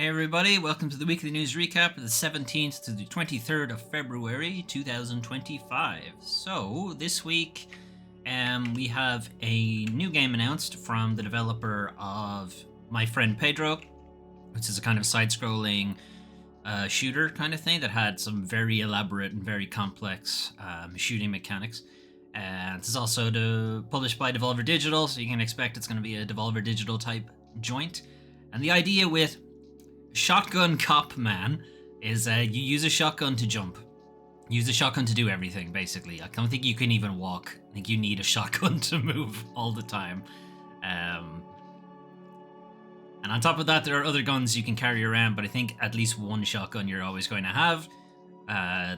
Hey everybody, welcome to the weekly news recap of the 17th to the 23rd of February 2025. So, this week we have a new game announced from the developer of My Friend Pedro, which is a kind of side-scrolling shooter kind of thing that had some very elaborate and very complex shooting mechanics. This is also published by Devolver Digital, so you can expect it's going to be a Devolver Digital type joint. And the idea with Shotgun Cop Man is you use a shotgun to jump. Use a shotgun to do everything, basically. I don't think you can even walk. I think you need a shotgun to move all the time. And on top of that, there are other guns you can carry around, but I think at least one shotgun you're always going to have.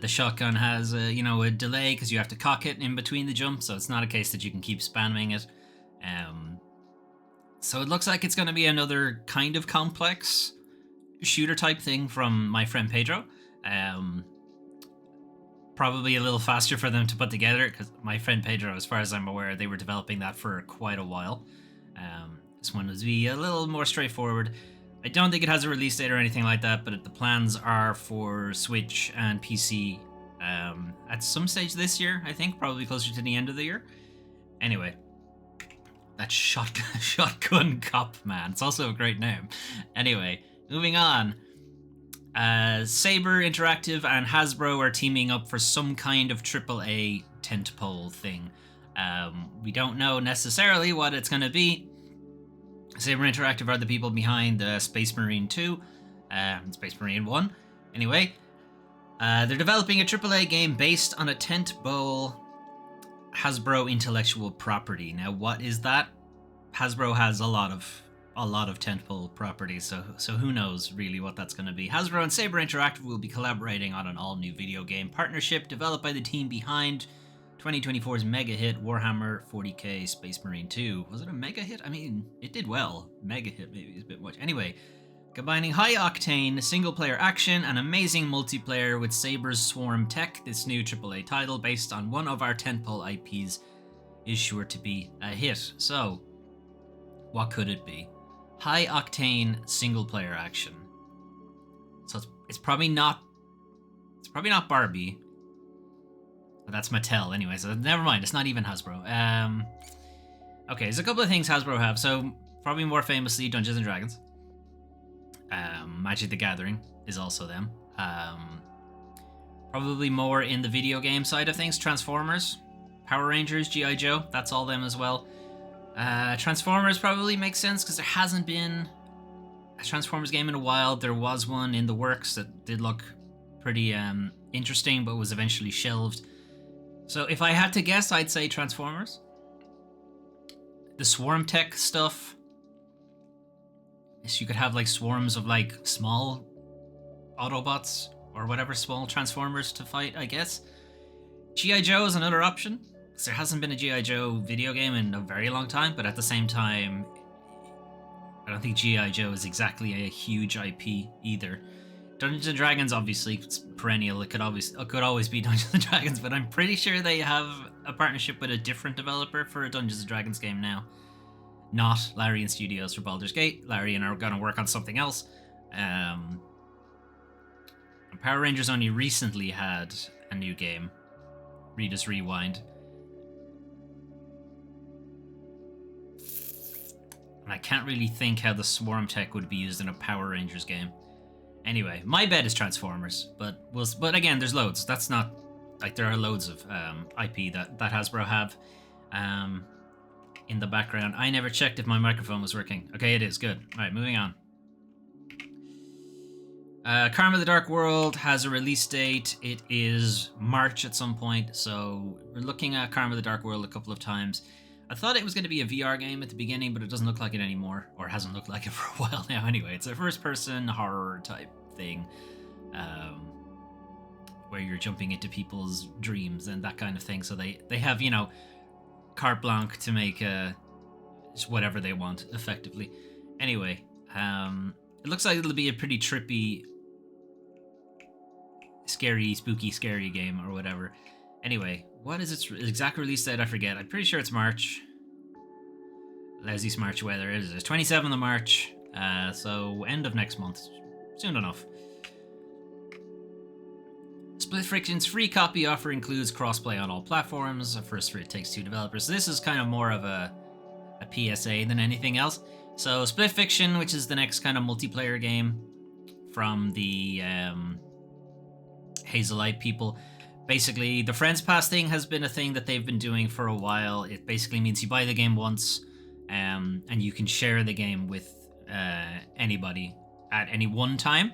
The shotgun has a delay because you have to cock it in between the jumps, so it's not a case that you can keep spamming it. So it looks like it's going to be another kind of complex shooter type thing from My Friend Pedro. Probably a little faster for them to put together because My Friend Pedro, as far as I'm aware, they were developing that for quite a while. This one would be a little more straightforward. I don't think it has a release date or anything like that, but the plans are for Switch and PC at some stage this year, I think, probably closer to the end of the year. Anyway, that's Shotgun Cop Man. It's also a great name. Anyway, moving on. Saber Interactive and Hasbro are teaming up for some kind of AAA tentpole thing. We don't know necessarily what it's going to be. Saber Interactive are the people behind Space Marine 2 and Space Marine 1. Anyway, they're developing a AAA game based on a tentpole Hasbro intellectual property. Now, what is that? Hasbro has a lot of tentpole properties, so who knows really what that's going to be. Hasbro and Saber Interactive will be collaborating on an all-new video game partnership developed by the team behind 2024's mega hit Warhammer 40k Space Marine 2. Was it a mega hit? I mean, it did well. Mega hit maybe is a bit much. Anyway, combining high-octane single-player action and amazing multiplayer with Saber's Swarm tech, this new AAA title based on one of our tentpole IPs is sure to be a hit. So, what could it be? High-octane single-player action. So it's probably not Barbie. But that's Mattel anyway, so never mind. It's not even Hasbro. Okay, there's a couple of things Hasbro have. So probably more famously, Dungeons and Dragons. Magic the Gathering is also them. Probably more in the video game side of things. Transformers, Power Rangers, G.I. Joe. That's all them as well. Transformers probably makes sense because there hasn't been a Transformers game in a while. There was one in the works that did look pretty interesting, but was eventually shelved. So if I had to guess, I'd say Transformers. The Swarm tech stuff. Yes, you could have like swarms of like small Autobots or whatever, small Transformers to fight, I guess. G.I. Joe is another option. There hasn't been a G.I. Joe video game in a very long time, but at the same time, I don't think G.I. Joe is exactly a huge IP either. Dungeons and Dragons, obviously, it's perennial. It could always be Dungeons and Dragons, but I'm pretty sure they have a partnership with a different developer for a Dungeons and Dragons game now. Not Larian Studios for Baldur's Gate. Larian are going to work on something else. Power Rangers only recently had a new game, Reader's Rewind. And I can't really think how the Swarm tech would be used in a Power Rangers game. Anyway, my bet is Transformers, but again, there's loads. That's not like there are loads of IP that Hasbro have in the background. I never checked if my microphone was working. Okay, it is. Good. All right, moving on. Karma the Dark World has a release date. It is March at some point, so we're looking at Karma the Dark World a couple of times. I thought it was going to be a VR game at the beginning, but it doesn't look like it anymore, or hasn't looked like it for a while now anyway. It's a first-person horror type thing, where you're jumping into people's dreams and that kind of thing. So they have, carte blanche to make whatever they want, effectively. Anyway, it looks like it'll be a pretty trippy, spooky, scary game or whatever. Anyway, what is its exact release date? I forget. I'm pretty sure it's March. Lousy March weather. It is 27th of March. So end of next month. soon enough. Split Fiction's free copy offer includes crossplay on all platforms, a first for It Takes Two developers. So this is kind of more of a PSA than anything else. So Split Fiction, which is the next kind of multiplayer game from the Hazelite people. Basically, the Friends Pass thing has been a thing that they've been doing for a while. It basically means you buy the game once, and you can share the game with anybody at any one time.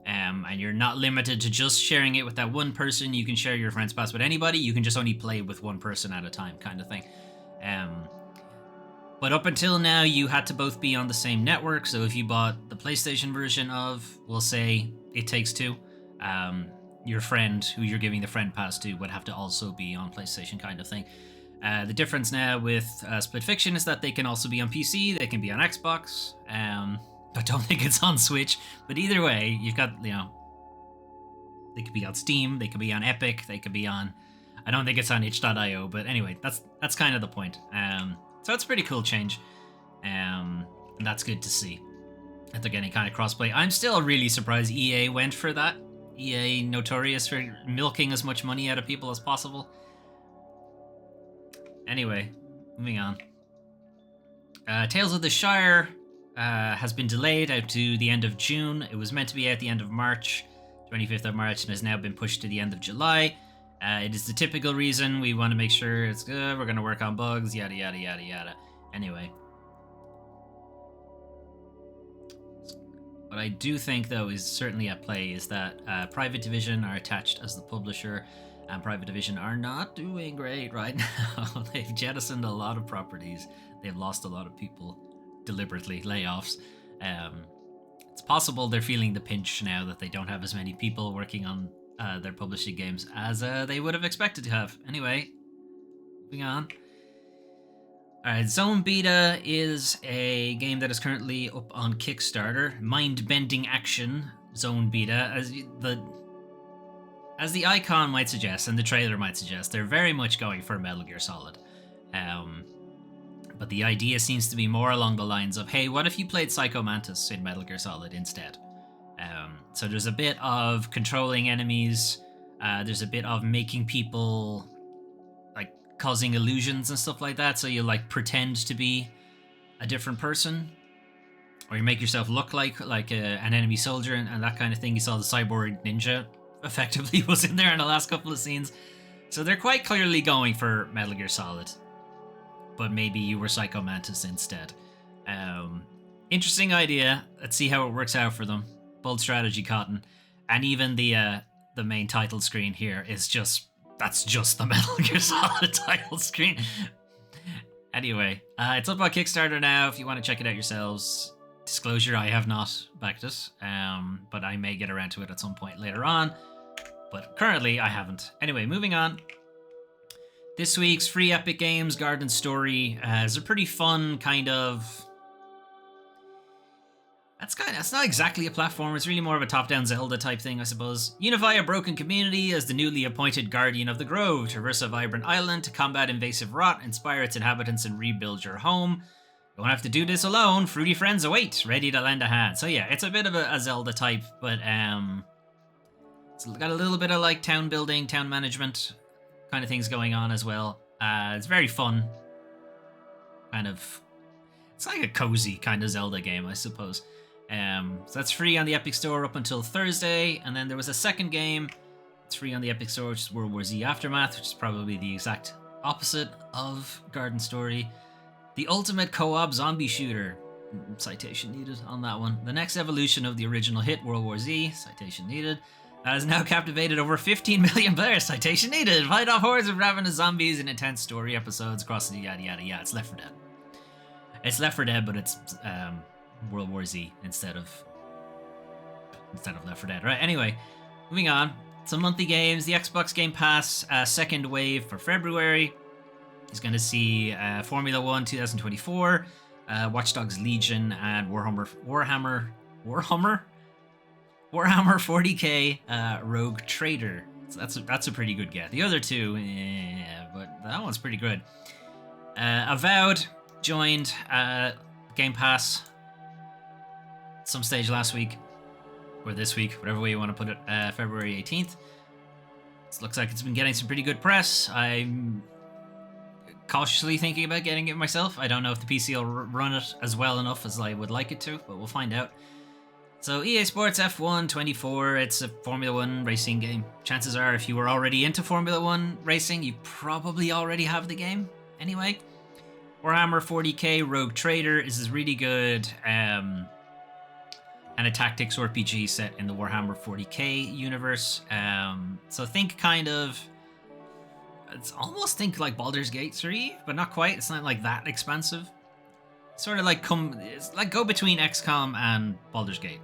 And you're not limited to just sharing it with that one person. You can share your Friends Pass with anybody. You can just only play with one person at a time, kind of thing. But up until now, you had to both be on the same network. So if you bought the PlayStation version of, we'll say, It Takes Two, your friend who you're giving the Friend Pass to would have to also be on PlayStation, kind of thing. The difference now with Split Fiction is that they can also be on PC, they can be on Xbox, but don't think it's on Switch. But either way, you've got, they could be on Steam, they could be on Epic, they could be on, I don't think it's on itch.io, but anyway, that's kind of the point. So it's a pretty cool change, and that's good to see that they're getting kind of crossplay. I'm still really surprised EA went for that. EA notorious for milking as much money out of people as possible. Anyway, moving on. Tales of the Shire has been delayed out to the end of June. It was meant to be out the end of March, 25th of March, and has now been pushed to the end of July. It is the typical reason. We want to make sure it's good. We're going to work on bugs, yada, yada, yada, yada. Anyway. What I do think, though, is certainly at play is that Private Division are attached as the publisher, and Private Division are not doing great right now. They've jettisoned a lot of properties. They've lost a lot of people deliberately, layoffs. It's possible they're feeling the pinch now that they don't have as many people working on their publishing games as they would have expected to have. Anyway, moving on. Alright, Zone Beta is a game that is currently up on Kickstarter. Mind-bending action, Zone Beta. As the icon might suggest, and the trailer might suggest, they're very much going for Metal Gear Solid. But the idea seems to be more along the lines of, hey, what if you played Psycho Mantis in Metal Gear Solid instead? So there's a bit of controlling enemies. There's a bit of making people, like, causing illusions and stuff like that. So you, like, pretend to be a different person. Or you make yourself look like an enemy soldier and that kind of thing. You saw the cyborg ninja effectively was in there in the last couple of scenes. So they're quite clearly going for Metal Gear Solid. But maybe you were Psycho Mantis instead. Interesting idea. Let's see how it works out for them. Bold strategy, Cotton. And even the main title screen here is that's just the Metal Gear Solid title screen. Anyway, it's up on Kickstarter now if you want to check it out yourselves. Disclosure, I have not backed it, but I may get around to it at some point later on. But currently, I haven't. Anyway, moving on. This week's free Epic Games Garden Story is a pretty fun kind of... That's not exactly a platform. It's really more of a top-down Zelda type thing, I suppose. Unify a broken community as the newly appointed Guardian of the Grove. Traverse a vibrant island to combat invasive rot, inspire its inhabitants, and rebuild your home. You won't have to do this alone. Fruity friends await, ready to lend a hand. So yeah, it's a bit of a Zelda type, but it's got a little bit of like town building, town management kind of things going on as well. It's very fun. It's like a cozy kind of Zelda game, I suppose. So that's free on the Epic Store up until Thursday, and then there was a second game. It's free on the Epic Store, which is World War Z Aftermath, which is probably the exact opposite of Garden Story. The ultimate co-op zombie shooter. Citation needed on that one. The next evolution of the original hit, World War Z. Citation needed. Has now captivated over 15 million players. Citation needed. Fight off hordes of ravenous zombies in intense story episodes across the yada yada yada. It's Left 4 Dead. It's Left 4 Dead, but it's World War Z instead of Left 4 Dead. Right, anyway, moving on. Some monthly games. The Xbox Game Pass second wave for February is going to see Formula 1 2024, Watch Dogs Legion, and Warhammer 40k Rogue Trader. So that's a pretty good get. The other two, yeah, but that one's pretty good. Avowed joined Game Pass some stage last week. or this week, whatever way you want to put it, February 18th. It looks like it's been getting some pretty good press. I'm cautiously thinking about getting it myself. I don't know if the PC will run it as well enough as I would like it to, but we'll find out. So EA Sports F1 24, it's a Formula 1 racing game. Chances are if you were already into Formula 1 racing, you probably already have the game. Anyway, Warhammer 40k Rogue Trader is really good. And a tactics RPG set in the Warhammer 40k universe. So think kind of... It's almost think like Baldur's Gate 3, but not quite. It's not like that expansive. Sort of like it's like go between XCOM and Baldur's Gate.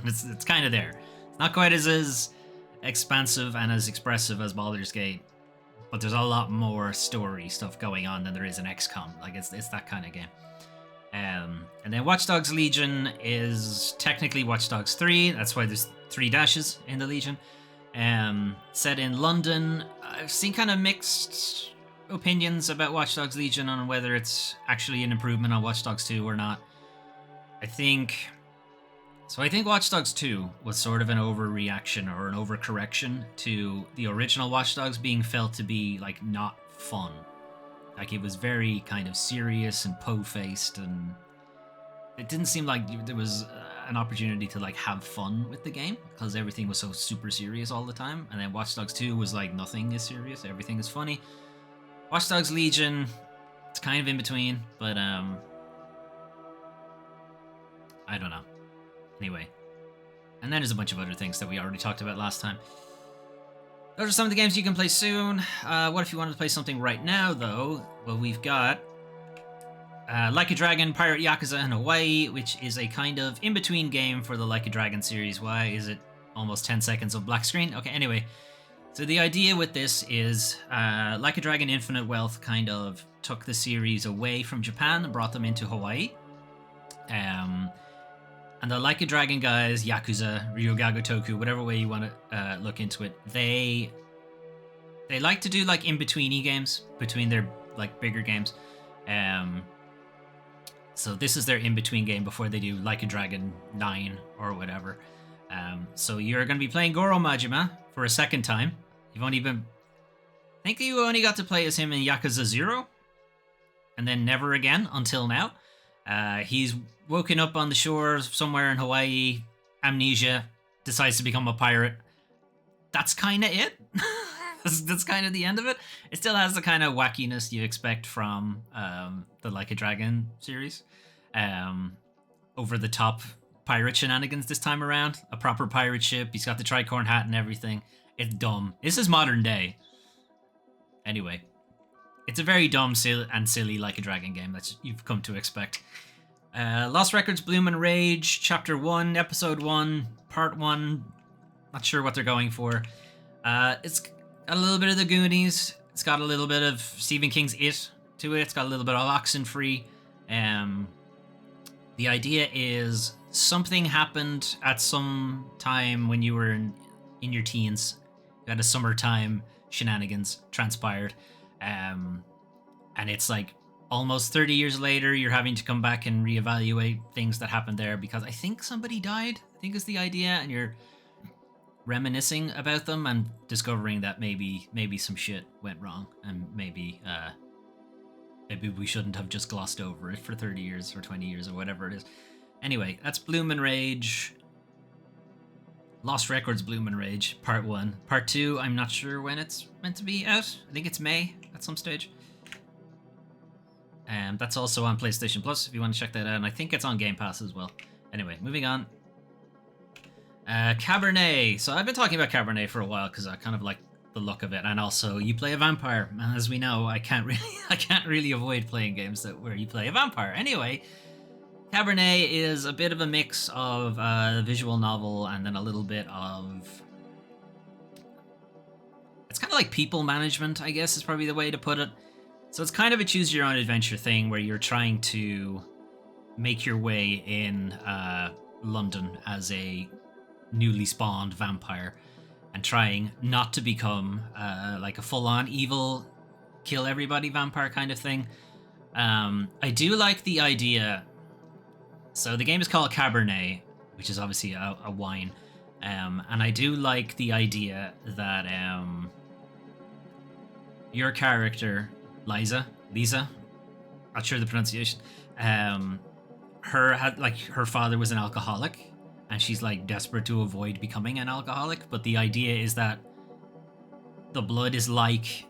It's kind of there. It's not quite as expansive and as expressive as Baldur's Gate, but there's a lot more story stuff going on than there is in XCOM. Like it's that kind of game. And then Watch Dogs Legion is technically Watch Dogs 3. That's why there's 3 dashes in the Legion. Set in London. I've seen kind of mixed opinions about Watch Dogs Legion on whether it's actually an improvement on Watch Dogs 2 or not. I think Watch Dogs 2 was sort of an overreaction or an overcorrection to the original Watch Dogs being felt to be like not fun. Like it was very kind of serious and po-faced, and it didn't seem like there was an opportunity to like have fun with the game because everything was so super serious all the time. And then Watch Dogs 2 was like nothing is serious, everything is funny. Watch Dogs Legion, it's kind of in between, but I don't know. Anyway, and then there's a bunch of other things that we already talked about last time. Those are some of the games you can play soon. What if you wanted to play something right now, though? Well, we've got Like a Dragon Pirate Yakuza in Hawaii, which is a kind of in-between game for the Like a Dragon series. Why is it almost 10 seconds of black screen? Okay, anyway. So the idea with this is Like a Dragon Infinite Wealth kind of took the series away from Japan and brought them into Hawaii. And the Like a Dragon guys, Yakuza, Ryuga Gotoku, whatever way you want to look into it, they like to do like in-betweeny games between their like bigger games. So this is their in-between game before they do Like a Dragon 9 or whatever. So you're going to be playing Goro Majima for a second time. You've only been... I think you only got to play as him in Yakuza 0. And then never again until now. He's woken up on the shores somewhere in Hawaii, amnesia, decides to become a pirate. That's kind of it. That's kind of the end of it. It still has the kind of wackiness you expect from the Like a Dragon series. Over the top pirate shenanigans this time around. A proper pirate ship. He's got the tricorn hat and everything. It's dumb. This is modern day. Anyway. It's a very dumb and silly Like a Dragon game that you've come to expect. Lost Records Bloom and Rage, Chapter 1, Episode 1, Part 1. Not sure what they're going for. It's got a little bit of the Goonies. It's got a little bit of Stephen King's It to it. It's got a little bit of Oxenfree. The idea is something happened at some time when you were in your teens. You had a summertime shenanigans transpired. And it's like almost 30 years later, you're having to come back and reevaluate things that happened there because I think somebody died, I think is the idea, and you're reminiscing about them and discovering that maybe some shit went wrong and maybe we shouldn't have just glossed over it for 30 years or 20 years or whatever it is. Anyway, that's Bloom and Rage. Lost Records Bloom and Rage, Part 1. Part 2, I'm not sure when it's meant to be out. I think it's May at some stage. And that's also on PlayStation Plus if you want to check that out. And I think it's on Game Pass as well. Anyway, moving on. Cabernet. So I've been talking about Cabernet for a while because I kind of like the look of it. And also, you play a vampire. And as we know, I can't really avoid playing games where you play a vampire. Anyway, Cabernet is a bit of a mix of a visual novel and then a little bit of... It's kind of like people management, I guess is probably the way to put it. So it's kind of a choose-your-own-adventure thing where you're trying to make your way in London as a newly spawned vampire and trying not to become like a full-on evil, kill-everybody vampire kind of thing. I do like the idea... So the game is called Cabernet, which is obviously a wine. And I do like the idea that your character, Lisa, not sure the pronunciation, her father was an alcoholic, and she's like desperate to avoid becoming an alcoholic. But the idea is that the blood is like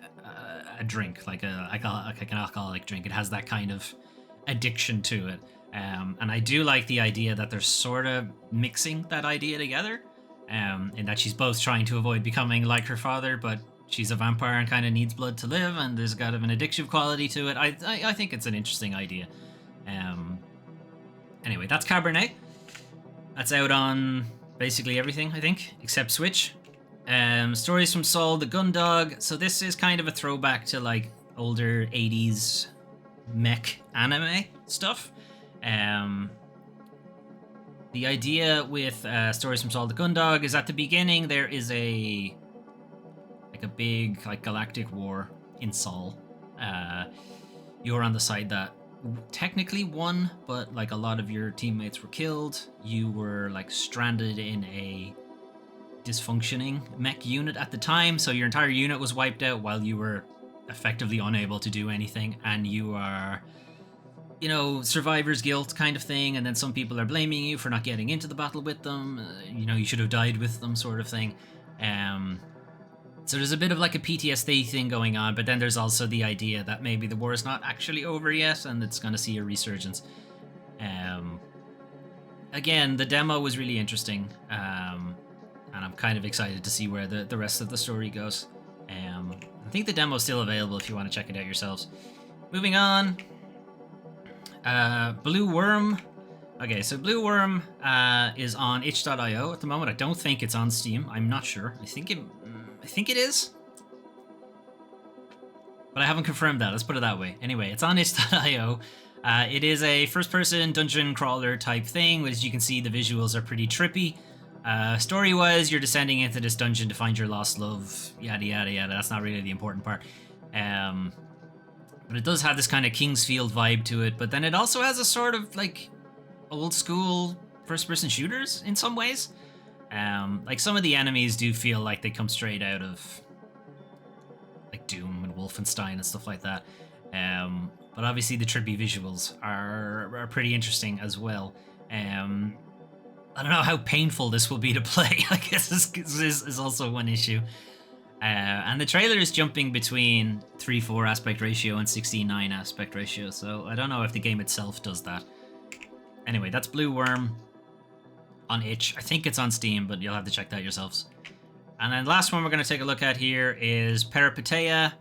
a drink, like an alcoholic drink. It has that kind of addiction to it. And I do like the idea that they're sort of mixing that idea together, in that she's both trying to avoid becoming like her father, but she's a vampire and kind of needs blood to live, and there's kind of an addictive quality to it. I think it's an interesting idea. Anyway, that's Cabernet. That's out on basically everything, I think, except Switch. Stories from Saul the Gundog. So this is kind of a throwback to like older 80s mech anime stuff. The idea with Stories from Saul the Gundog is at the beginning there is a big like galactic war in Saul. You're on the side that technically won, but like a lot of your teammates were killed. You were like stranded in a dysfunctioning mech unit at the time, so your entire unit was wiped out while you were effectively unable to do anything, and you are, you know, survivor's guilt kind of thing, and then some people are blaming you for not getting into the battle with them. You know, you should have died with them, sort of thing. So there's a bit of like a PTSD thing going on, but then there's also the idea that maybe the war is not actually over yet and it's going to see a resurgence. Again, the demo was really interesting, and I'm kind of excited to see where the rest of the story goes. I think the demo is still available if you want to check it out yourselves. Moving on. Blue Worm. Okay, so Blue Worm is on itch.io at the moment. I don't think it's on Steam. I'm not sure. I think it is, but I haven't confirmed that. Let's put it that way. Anyway, it's on itch.io. It is a first-person dungeon crawler type thing. As you can see, the visuals are pretty trippy. Story-wise, you're descending into this dungeon to find your lost love. Yada yada yada. That's not really the important part. But it does have this kind of Kingsfield vibe to it. But then it also has a sort of like old school first-person shooters in some ways. Like some of the enemies do feel like they come straight out of like Doom and Wolfenstein and stuff like that. But obviously the trippy visuals are pretty interesting as well. I don't know how painful this will be to play. I guess this is also one issue. And the trailer is jumping between 3:4 aspect ratio and 16:9 aspect ratio, so I don't know if the game itself does that. Anyway, that's Blue Worm on itch. I think it's on Steam, but you'll have to check that yourselves. And then the last one we're going to take a look at here is Peripeteia.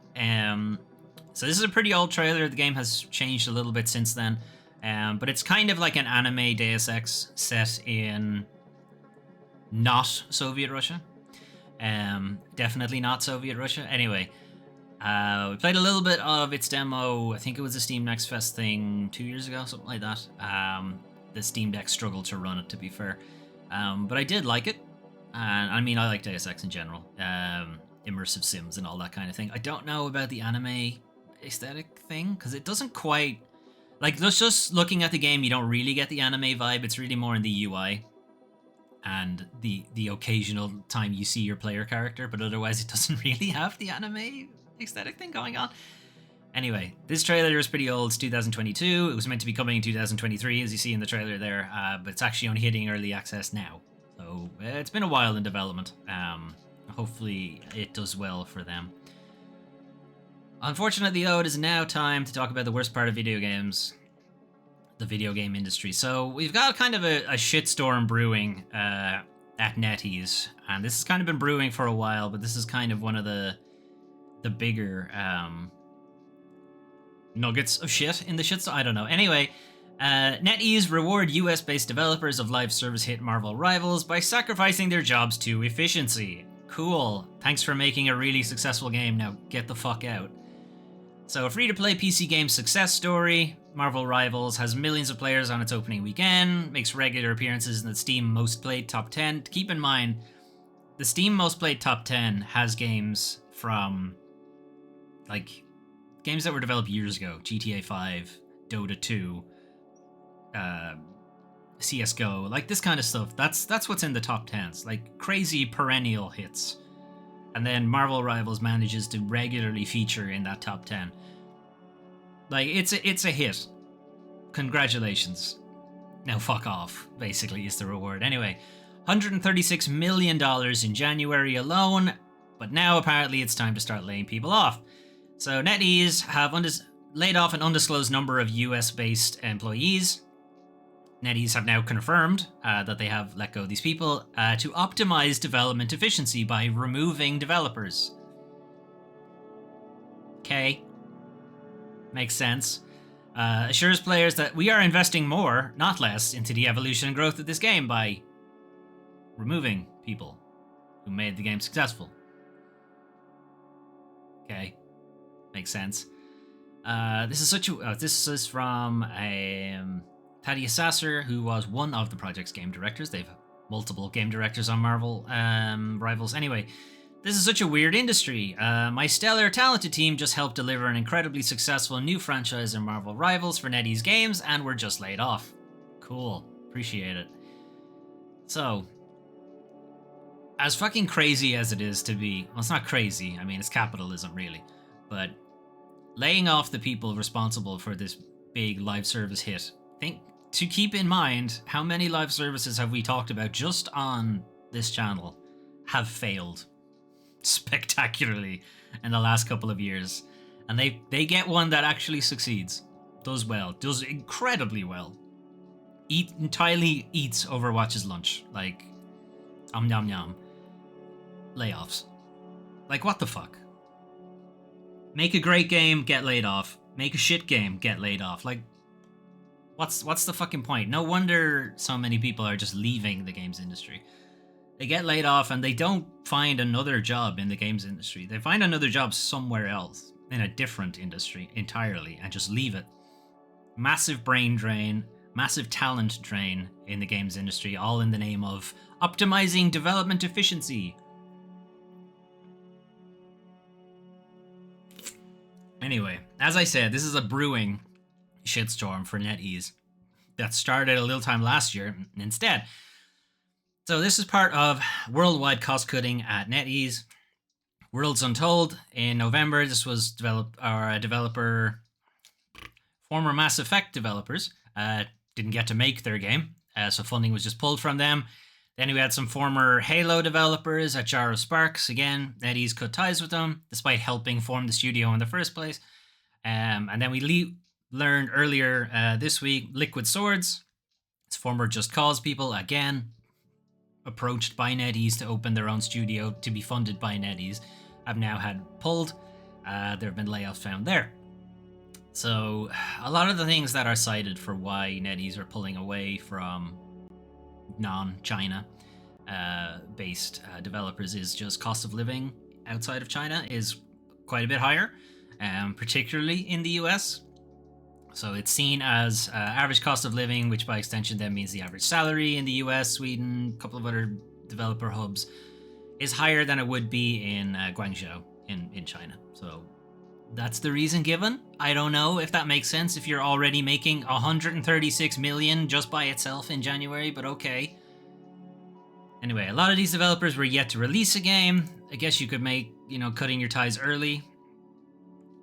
So this is a pretty old trailer. The game has changed a little bit since then. But it's kind of like an anime Deus Ex set in not Soviet Russia. Definitely not Soviet Russia. Anyway, we played a little bit of its demo. I think it was a Steam Next Fest thing 2 years ago, something like that. The Steam Deck struggled to run it, to be fair. But I did like it. And I mean, I like Deus Ex in general. Immersive sims and all that kind of thing. I don't know about the anime aesthetic thing, because it doesn't quite... Like, just looking at the game, you don't really get the anime vibe. It's really more in the UI and the occasional time you see your player character, but otherwise it doesn't really have the anime aesthetic thing going on. Anyway, this trailer is pretty old. It's 2022. It was meant to be coming in 2023, as you see in the trailer there, but it's actually only hitting early access now. So it's been a while in development. Hopefully it does well for them. Unfortunately, though, it is now time to talk about the worst part of video games, the video game industry. So we've got kind of a shitstorm brewing at Netease, and this has kind of been brewing for a while, but this is kind of one of the bigger nuggets of shit in the shitstorm. I don't know. Anyway, Netease reward US-based developers of live service hit Marvel Rivals by sacrificing their jobs to efficiency. Cool. Thanks for making a really successful game. Now get the fuck out. So a free-to-play PC game success story. Marvel Rivals has millions of players on its opening weekend, makes regular appearances in the Steam Most Played Top 10. Keep in mind, the Steam Most Played Top 10 has games from, like, games that were developed years ago. GTA 5, Dota 2, CS:GO, like this kind of stuff. That's what's in the top 10s, like crazy perennial hits. And then Marvel Rivals manages to regularly feature in that top 10. Like it's a hit. Congratulations. Now fuck off, basically, is the reward. Anyway, $136 million in January alone, but now apparently it's time to start laying people off. So Netease have laid off an undisclosed number of US-based employees. Netease have now confirmed that they have let go of these people to optimize development efficiency by removing developers. Okay. Makes sense. Assures players that we are investing more, not less, into the evolution and growth of this game by removing people who made the game successful. Okay. Makes sense. This is from Thaddeus Sasser, who was one of the project's game directors. They've multiple game directors on Marvel Rivals. Anyway, this is such a weird industry. My stellar, talented team just helped deliver an incredibly successful new franchise in Marvel Rivals for Netease Games, and we're just laid off. Cool. Appreciate it. So, as fucking crazy as it is to be, well, it's not crazy. I mean, it's capitalism, really. But laying off the people responsible for this big live service hit, to keep in mind how many live services have we talked about just on this channel have failed spectacularly in the last couple of years, and they get one that actually succeeds, does incredibly well, entirely eats Overwatch's lunch, like nom nom. Layoffs, like what the fuck? Make a great game, get laid off. Make a shit game, get laid off. Like, what's the fucking point? No wonder so many people are just leaving the games industry. They get laid off and they don't find another job in the games industry. They find another job somewhere else in a different industry entirely and just leave it. Massive brain drain, massive talent drain in the games industry, all in the name of optimizing development efficiency. Anyway, as I said, this is a brewing shitstorm for Netease that started a little time last year instead. So this is part of worldwide cost cutting at Netease. Worlds Untold in November. This was former Mass Effect developers didn't get to make their game, so funding was just pulled from them. Then we had some former Halo developers at Jar of Sparks. Again, Netease cut ties with them, despite helping form the studio in the first place. And then we learned earlier this week, Liquid Swords, it's former Just Cause people, again, approached by Netease to open their own studio to be funded by Netease, have now had pulled. There have been layoffs found there. So a lot of the things that are cited for why Netease are pulling away from non-China based developers is just cost of living outside of China is quite a bit higher, particularly in the US. So it's seen as average cost of living, which by extension then means the average salary in the US, Sweden, a couple of other developer hubs, is higher than it would be in Guangzhou in China. So that's the reason given. I don't know if that makes sense if you're already making 136 million just by itself in January, but okay. Anyway, a lot of these developers were yet to release a game. I guess you could make, cutting your ties early,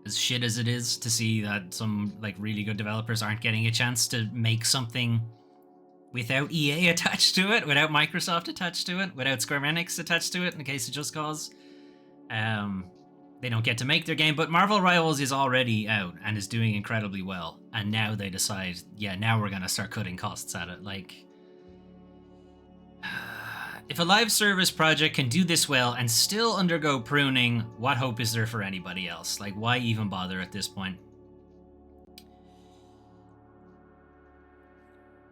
as shit as it is to see that some really good developers aren't getting a chance to make something without EA attached to it, without Microsoft attached to it, without Square Enix attached to it in the case of Just Cause. They don't get to make their game, but Marvel Rivals is already out and is doing incredibly well. And now they decide, now we're going to start cutting costs at it. If a live service project can do this well and still undergo pruning, what hope is there for anybody else? Why even bother at this point?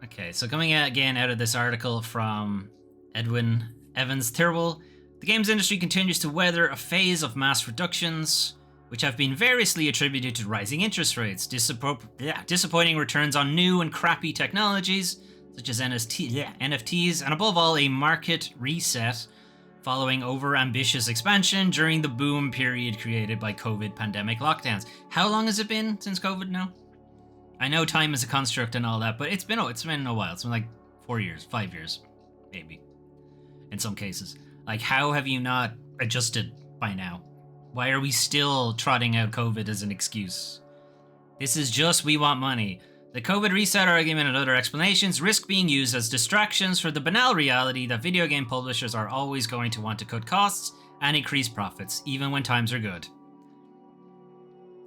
Okay, so coming again out of this article from Edwin Evans Thirlwell, the games industry continues to weather a phase of mass reductions, which have been variously attributed to rising interest rates, disappointing returns on new and crappy technologies, such as NFTs, and above all, a market reset following over-ambitious expansion during the boom period created by COVID pandemic lockdowns. How long has it been since COVID now? I know time is a construct and all that, but it's been a while. It's been 4 years, 5 years, maybe, in some cases. Like, how have you not adjusted by now? Why are we still trotting out COVID as an excuse? This is just we want money. The COVID reset argument and other explanations risk being used as distractions for the banal reality that video game publishers are always going to want to cut costs and increase profits, even when times are good.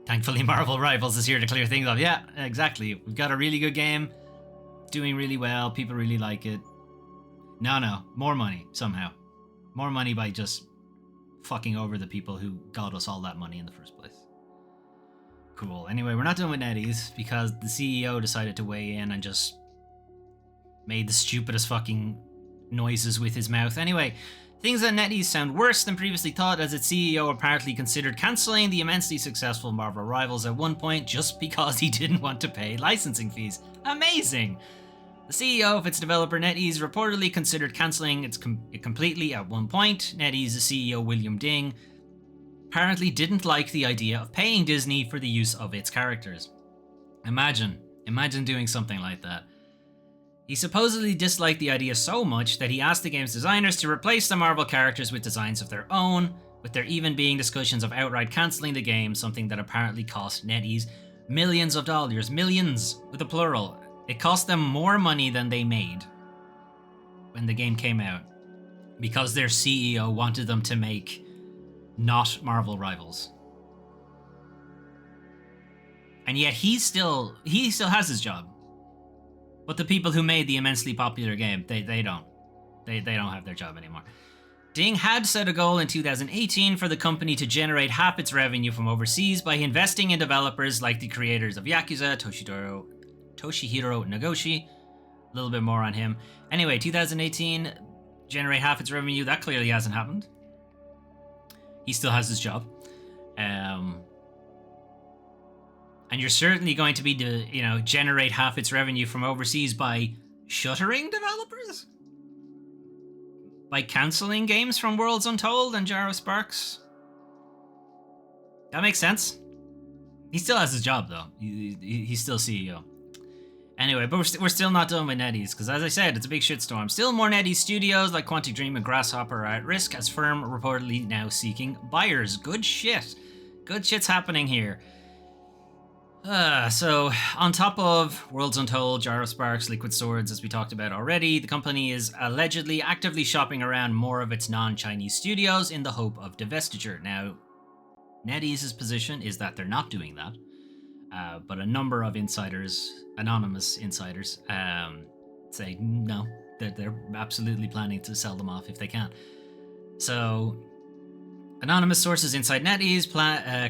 Thankfully, Marvel Rivals is here to clear things up. Yeah, exactly. We've got a really good game, doing really well, people really like it. No, more money, somehow. More money by just fucking over the people who got us all that money in the first place. Cool. Anyway, we're not done with Netease because the CEO decided to weigh in and just made the stupidest fucking noises with his mouth. Anyway, things at Netease sound worse than previously thought, as its CEO apparently considered cancelling the immensely successful Marvel Rivals at one point just because he didn't want to pay licensing fees. Amazing! The CEO of its developer Netease reportedly considered cancelling it completely at one point. Netease's CEO William Ding apparently didn't like the idea of paying Disney for the use of its characters. Imagine doing something like that. He supposedly disliked the idea so much that he asked the game's designers to replace the Marvel characters with designs of their own, with there even being discussions of outright cancelling the game, something that apparently cost NetEase millions of dollars. Millions, with a plural. It cost them more money than they made when the game came out, because their CEO wanted them to make not Marvel Rivals. And yet he still has his job. But the people who made the immensely popular game, they don't. They don't have their job anymore. Ding had set a goal in 2018 for the company to generate half its revenue from overseas by investing in developers like the creators of Yakuza, Toshihiro Nagoshi. A little bit more on him. Anyway, 2018, generate half its revenue. That clearly hasn't happened. He still has his job. And you're certainly going to be generate half its revenue from overseas by shuttering developers? By cancelling games from Worlds Untold and Jar of Sparks? That makes sense. He still has his job, though. He's still CEO. Anyway, but we're still not done with NetEase, because as I said, it's a big shitstorm. Still more NetEase studios like Quantic Dream and Grasshopper are at risk, as firm reportedly now seeking buyers. Good shit. Good shit's happening here. So, on top of Worlds Untold, Jar of Sparks, Liquid Swords, as we talked about already, the company is allegedly actively shopping around more of its non-Chinese studios in the hope of divestiture. Now, NetEase's position is that they're not doing that, but a number of anonymous insiders, say no, they're absolutely planning to sell them off if they can. So, anonymous sources inside NetEase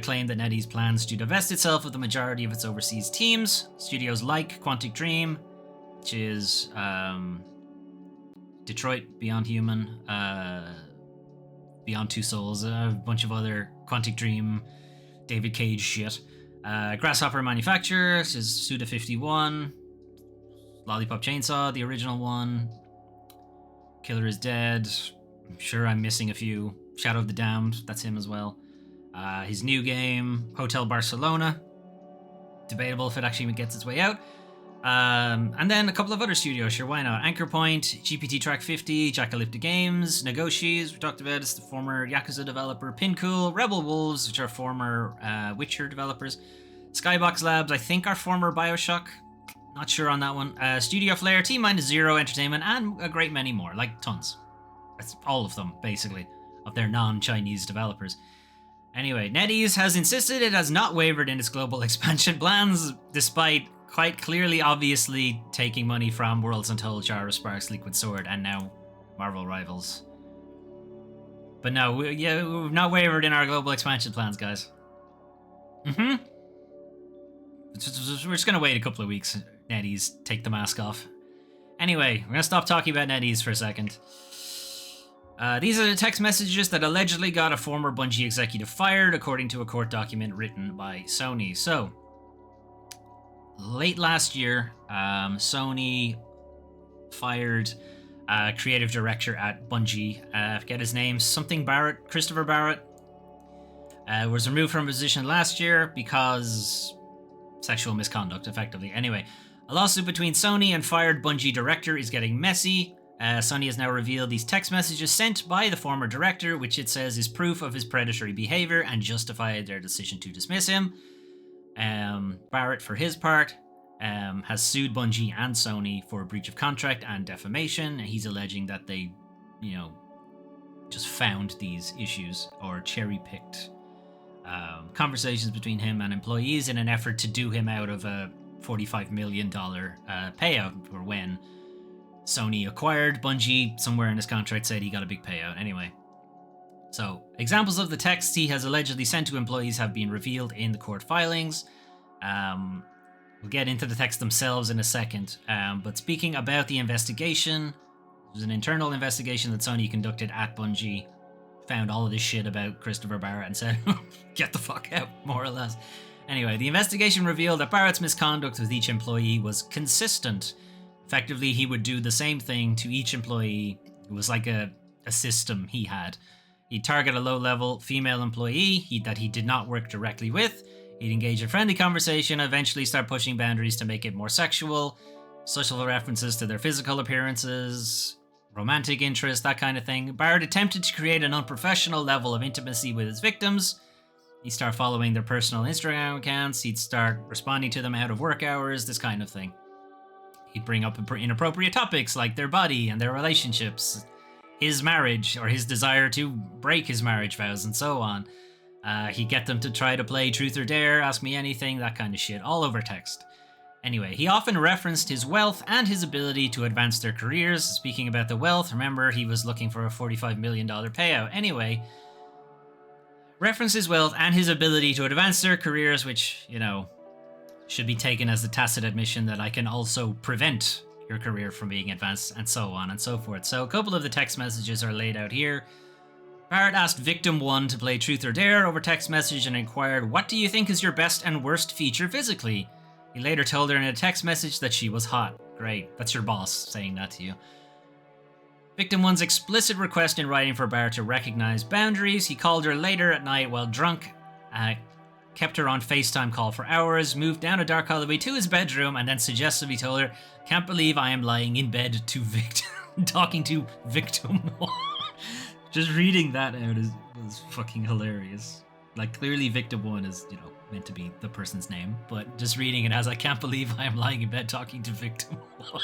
claim that NetEase plans to divest itself of the majority of its overseas teams. Studios like Quantic Dream, which is Detroit, Beyond Human, Beyond Two Souls, a bunch of other Quantic Dream, David Cage shit. Grasshopper Manufacturer, which is Suda51, Lollipop Chainsaw, the original one, Killer is Dead, I'm sure I'm missing a few. Shadow of the Damned, that's him as well. His new game, Hotel Barcelona. Debatable if it actually gets its way out. And then a couple of other studios, sure, why not? Anchor Point, GPT Track 50, Jackalipta Games, Negoshi, as we talked about, it's the former Yakuza developer, Pincool, Rebel Wolves, which are former Witcher developers. Skybox Labs, I think, are former Bioshock. Not sure on that one. Studio Flare, T-0 Entertainment, and a great many more, like tons. That's all of them, basically, of their non-Chinese developers. Anyway, NetEase has insisted it has not wavered in its global expansion plans, despite quite clearly, obviously, taking money from Worlds Untold, Jar of Sparks, Liquid Sword, and now Marvel Rivals. But no, we've not wavered in our global expansion plans, guys. We're just going to wait a couple of weeks. NetEase, take the mask off. Anyway, we're going to stop talking about NetEase for a second. These are the text messages that allegedly got a former Bungie executive fired, according to a court document written by Sony. So, late last year, Sony fired a creative director at Bungie. I forget his name, something Barrett, Christopher Barrett. Was removed from position last year because sexual misconduct, effectively. Anyway, A lawsuit between Sony and fired Bungie director is getting messy. Sony has now revealed these text messages sent by the former director, which it says is proof of his predatory behavior and justified their decision to dismiss him. Barrett, for his part, has sued Bungie and Sony for breach of contract and defamation. He's alleging that they, just found these issues or cherry-picked conversations between him and employees in an effort to do him out of a $45 million payout for when Sony acquired Bungie. Somewhere in his contract said he got a big payout. Anyway, so examples of the texts he has allegedly sent to employees have been revealed in the court filings. We'll get into the texts themselves in a second. But speaking about the investigation, it was an internal investigation that Sony conducted at Bungie. Found all of this shit about Christopher Barrett and said, get the fuck out, more or less. Anyway, the investigation revealed that Barrett's misconduct with each employee was consistent. Effectively, he would do the same thing to each employee. It was like a system he had. He'd target a low-level female employee that he did not work directly with. He'd engage in friendly conversation, eventually start pushing boundaries to make it more sexual, social references to their physical appearances, romantic interest, that kind of thing. Barrett attempted to create an unprofessional level of intimacy with his victims. He'd start following their personal Instagram accounts. He'd start responding to them out of work hours, this kind of thing. He'd bring up inappropriate topics like their body and their relationships, his marriage or his desire to break his marriage vows and so on. He'd get them to try to play truth or dare, ask me anything, that kind of shit, all over text. Anyway, he often referenced his wealth and his ability to advance their careers. Speaking about the wealth, remember he was looking for a $45 million payout. Anyway, referenced his wealth and his ability to advance their careers, which, should be taken as a tacit admission that I can also prevent your career from being advanced, and so on and so forth. So a couple of the text messages are laid out here. Barrett asked Victim 1 to play Truth or Dare over text message and inquired, "What do you think is your best and worst feature physically?" He later told her in a text message that she was hot. Great, that's your boss saying that to you. Victim 1's explicit request in writing for Barrett to recognize boundaries. He called her later at night while drunk, kept her on FaceTime call for hours, moved down a dark hallway to his bedroom, and then suggestively told her, "Can't believe I am lying in bed to talking to Victim 1. Just reading that out was fucking hilarious. Like, clearly Victim 1 is, meant to be the person's name, but just reading it as, "I can't believe I am lying in bed talking to Victim 1.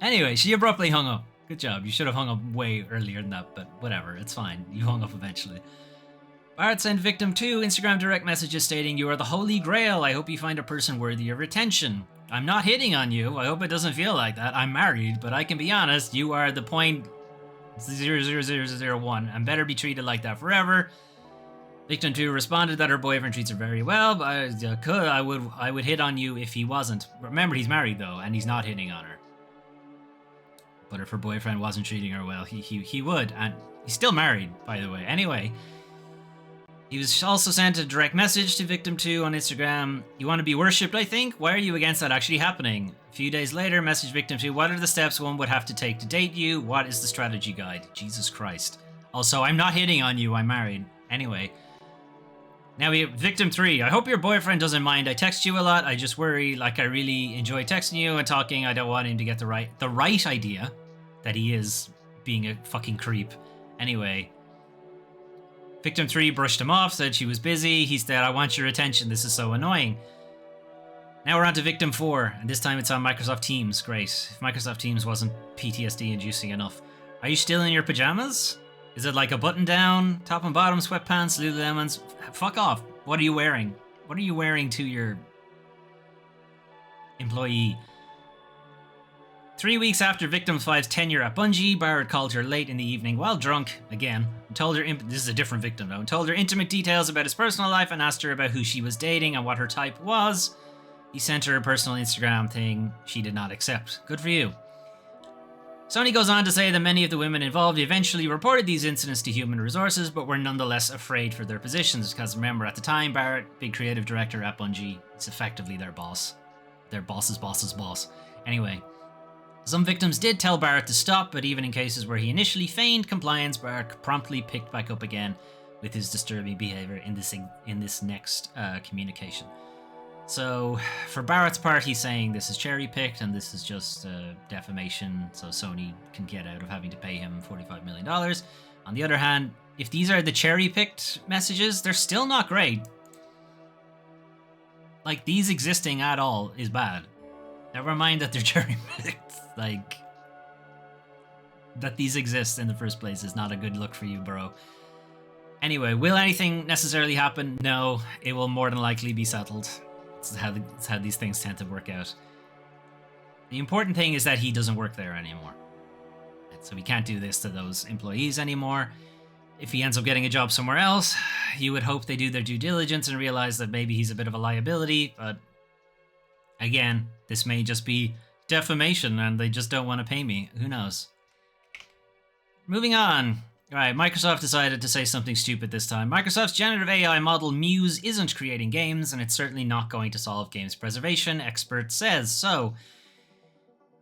Anyway, she abruptly hung up. Good job. You should have hung up way earlier than that, but whatever. It's fine. You hung up eventually. Barrett sent Victim 2 Instagram direct messages stating, "You are the holy grail. I hope you find a person worthy of attention. I'm not hitting on you. I hope it doesn't feel like that. I'm married, but I can be honest. You are the point 00001 and better be treated like that forever." Victim 2 responded that her boyfriend treats her very well, but I would hit on you if he wasn't. Remember, he's married though, and he's not hitting on her. But if her boyfriend wasn't treating her well, he would, and he's still married, by the way. Anyway, he was also sent a direct message to Victim 2 on Instagram. "You want to be worshipped, I think? Why are you against that actually happening?" A few days later, message Victim 2, "What are the steps one would have to take to date you? What is the strategy guide?" Jesus Christ. Also, "I'm not hitting on you, I'm married." Anyway. Now we have Victim 3. "I hope your boyfriend doesn't mind. I text you a lot. I just worry, like I really enjoy texting you and talking. I don't want him to get the right idea that he is being a fucking creep." Anyway. Victim 3 brushed him off, said she was busy. He said, "I want your attention. This is so annoying." Now we're on to Victim 4, and this time it's on Microsoft Teams. Great. If Microsoft Teams wasn't PTSD-inducing enough. "Are you still in your pajamas? Is it like a button-down, top and bottom, sweatpants, Lululemons? Fuck off. What are you wearing? What are you wearing to your employee?" 3 weeks after Victim 5's tenure at Bungie, Barrett called her late in the evening while drunk, again, and told her, this is a different victim though, and told her intimate details about his personal life and asked her about who she was dating and what her type was. He sent her a personal Instagram thing she did not accept. Good for you. Sony goes on to say that many of the women involved eventually reported these incidents to Human Resources, but were nonetheless afraid for their positions, because remember, at the time, Barrett, big creative director at Bungie, is effectively their boss. Their boss's boss's boss. Anyway. Some victims did tell Barrett to stop, but even in cases where he initially feigned compliance, Barrett promptly picked back up again with his disturbing behavior in this next communication. So, for Barrett's part, he's saying this is cherry-picked and this is just defamation, so Sony can get out of having to pay him $45 million. On the other hand, if these are the cherry-picked messages, they're still not great. Like, these existing at all is bad. Never mind that they're cherry-picked. Like, that these exist in the first place is not a good look for you, bro. Anyway, will anything necessarily happen? No, it will more than likely be settled. It's how these things tend to work out. The important thing is that he doesn't work there anymore. So he can't do this to those employees anymore. If he ends up getting a job somewhere else, you would hope they do their due diligence and realize that maybe he's a bit of a liability, but again, this may just be defamation and they just don't want to pay me. Who knows? Moving on. Alright, Microsoft decided to say something stupid this time. Microsoft's generative AI model Muse isn't creating games, and it's certainly not going to solve games preservation, expert says. So,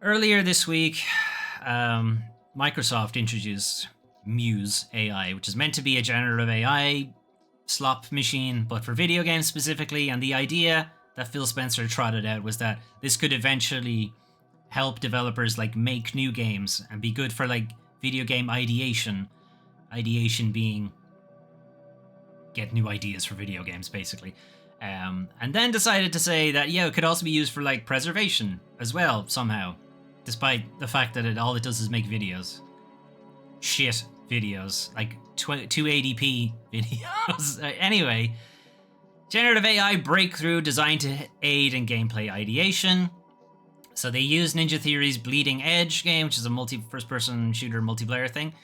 earlier this week, Microsoft introduced Muse AI, which is meant to be a generative AI slop machine, but for video games specifically, and the idea that Phil Spencer trotted out was that this could eventually help developers like make new games and be good for like video game ideation. Ideation being get new ideas for video games, basically. And then decided to say that, yeah, it could also be used for like preservation as well, somehow. Despite the fact that all it does is make videos. Shit videos. Like 280p videos. Anyway, generative AI breakthrough designed to aid in gameplay ideation. So they used Ninja Theory's Bleeding Edge game, which is a first-person shooter multiplayer thing.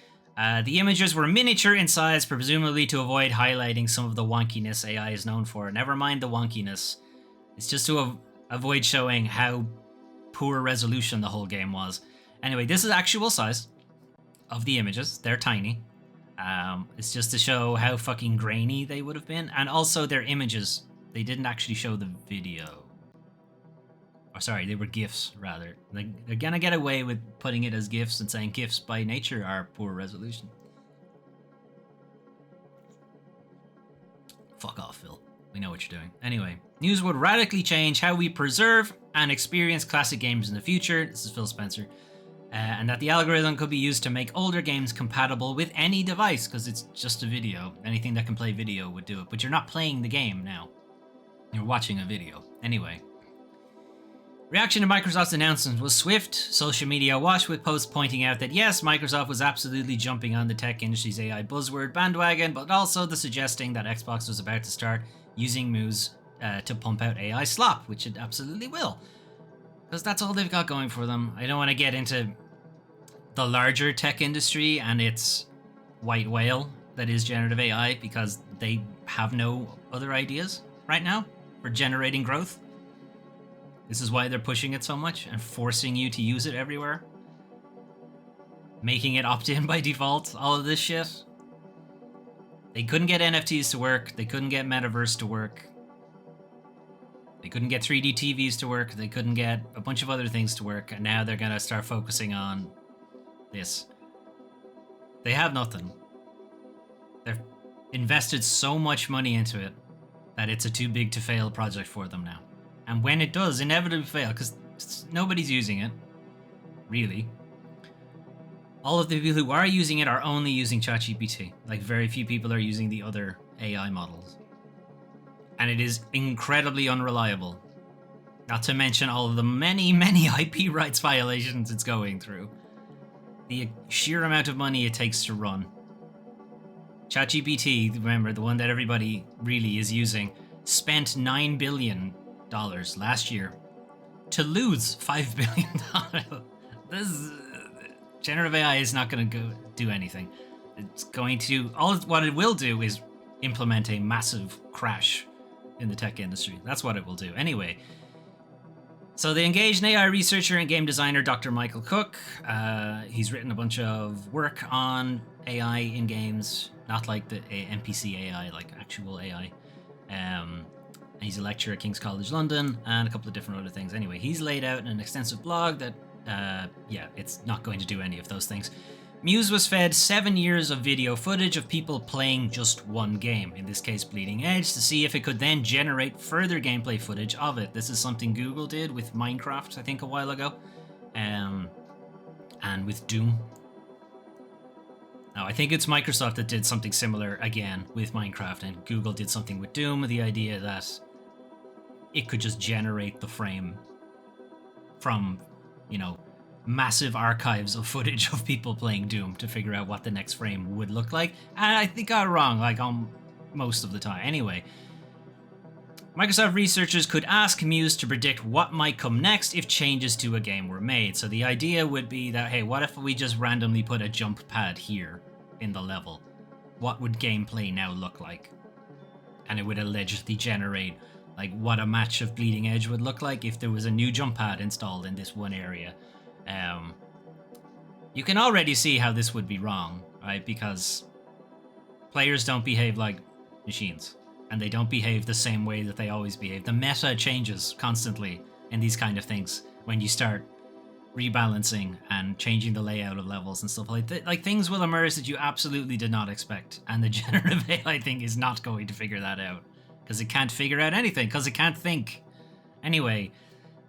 The images were miniature in size, presumably to avoid highlighting some of the wonkiness AI is known for. Never mind the wonkiness. It's just to avoid showing how poor resolution the whole game was. Anyway, this is actual size of the images. They're tiny. It's just to show how fucking grainy they would have been. And also their images. They didn't actually show the video. Or sorry, they were GIFs, rather. They're gonna get away with putting it as GIFs and saying GIFs by nature are poor resolution. Fuck off, Phil. We know what you're doing. Anyway, news would radically change how we preserve and experience classic games in the future. This is Phil Spencer. And that the algorithm could be used to make older games compatible with any device, because it's just a video. Anything that can play video would do it. But you're not playing the game now. You're watching a video. Anyway. Reaction to Microsoft's announcement was swift. Social media awash with posts pointing out that yes, Microsoft was absolutely jumping on the tech industry's AI buzzword bandwagon, but also the suggesting that Xbox was about to start using Muse to pump out AI slop, which it absolutely will. Because that's all they've got going for them. I don't want to get into the larger tech industry and its white whale that is generative AI, because they have no other ideas right now for generating growth. This is why they're pushing it so much and forcing you to use it everywhere. Making it opt-in by default, all of this shit. They couldn't get NFTs to work. They couldn't get Metaverse to work. They couldn't get 3D TVs to work. They couldn't get a bunch of other things to work. And now they're going to start focusing on this. They have nothing. They've invested so much money into it that it's a too big to fail project for them now. And when it does inevitably fail, because nobody's using it, really. All of the people who are using it are only using ChatGPT. Like, very few people are using the other AI models. And it is incredibly unreliable. Not to mention all of the many, many IP rights violations it's going through. The sheer amount of money it takes to run. ChatGPT, remember, the one that everybody really is using, spent $9 billion last year to lose $5 billion. This generative AI is not going to go do anything. It's going to, what it will do is implement a massive crash in the tech industry. That's what it will do. Anyway, so they engaged an AI researcher and game designer, Dr. Michael Cook. He's written a bunch of work on AI in games, not like the NPC AI, like actual AI. He's a lecturer at King's College London and a couple of different other things. Anyway, he's laid out an extensive blog that, yeah, it's not going to do any of those things. Muse was fed 7 years of video footage of people playing just one game, in this case Bleeding Edge, to see if it could then generate further gameplay footage of it. This is something Google did with Minecraft, I think, a while ago, and with Doom. Now, I think it's Microsoft that did something similar again with Minecraft, and Google did something with Doom, with the idea that it could just generate the frame from, massive archives of footage of people playing Doom to figure out what the next frame would look like. And I think I was wrong, on most of the time. Anyway, Microsoft researchers could ask Muse to predict what might come next if changes to a game were made. So the idea would be that, hey, what if we just randomly put a jump pad here in the level? What would gameplay now look like? And it would allegedly generate what a match of Bleeding Edge would look like if there was a new jump pad installed in this one area. You can already see how this would be wrong, right? Because players don't behave like machines, and they don't behave the same way that they always behave. The meta changes constantly in these kind of things when you start rebalancing and changing the layout of levels and stuff like that. Things will emerge that you absolutely did not expect, and the generative AI thing is not going to figure that out because it can't figure out anything because it can't think. Anyway,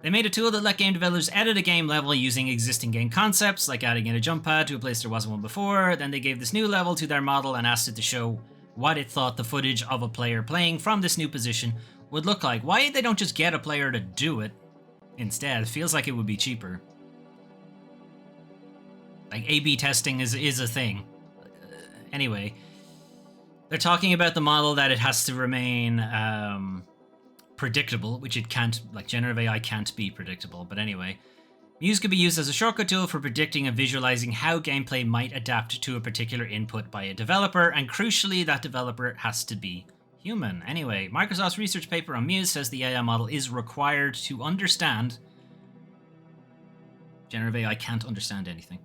they made a tool that let game developers edit a game level using existing game concepts, like adding in a jump pad to a place there wasn't one before. Then they gave this new level to their model and asked it to show what it thought the footage of a player playing from this new position would look like. Why they don't just get a player to do it instead? It feels like it would be cheaper. A/B testing is a thing. Anyway, they're talking about the model that it has to remain predictable, which it can't. Generative AI can't be predictable. But anyway, Muse could be used as a shortcut tool for predicting and visualizing how gameplay might adapt to a particular input by a developer, and crucially, that developer has to be human. Anyway, Microsoft's research paper on Muse says the AI model is required to understand. Generative AI can't understand anything.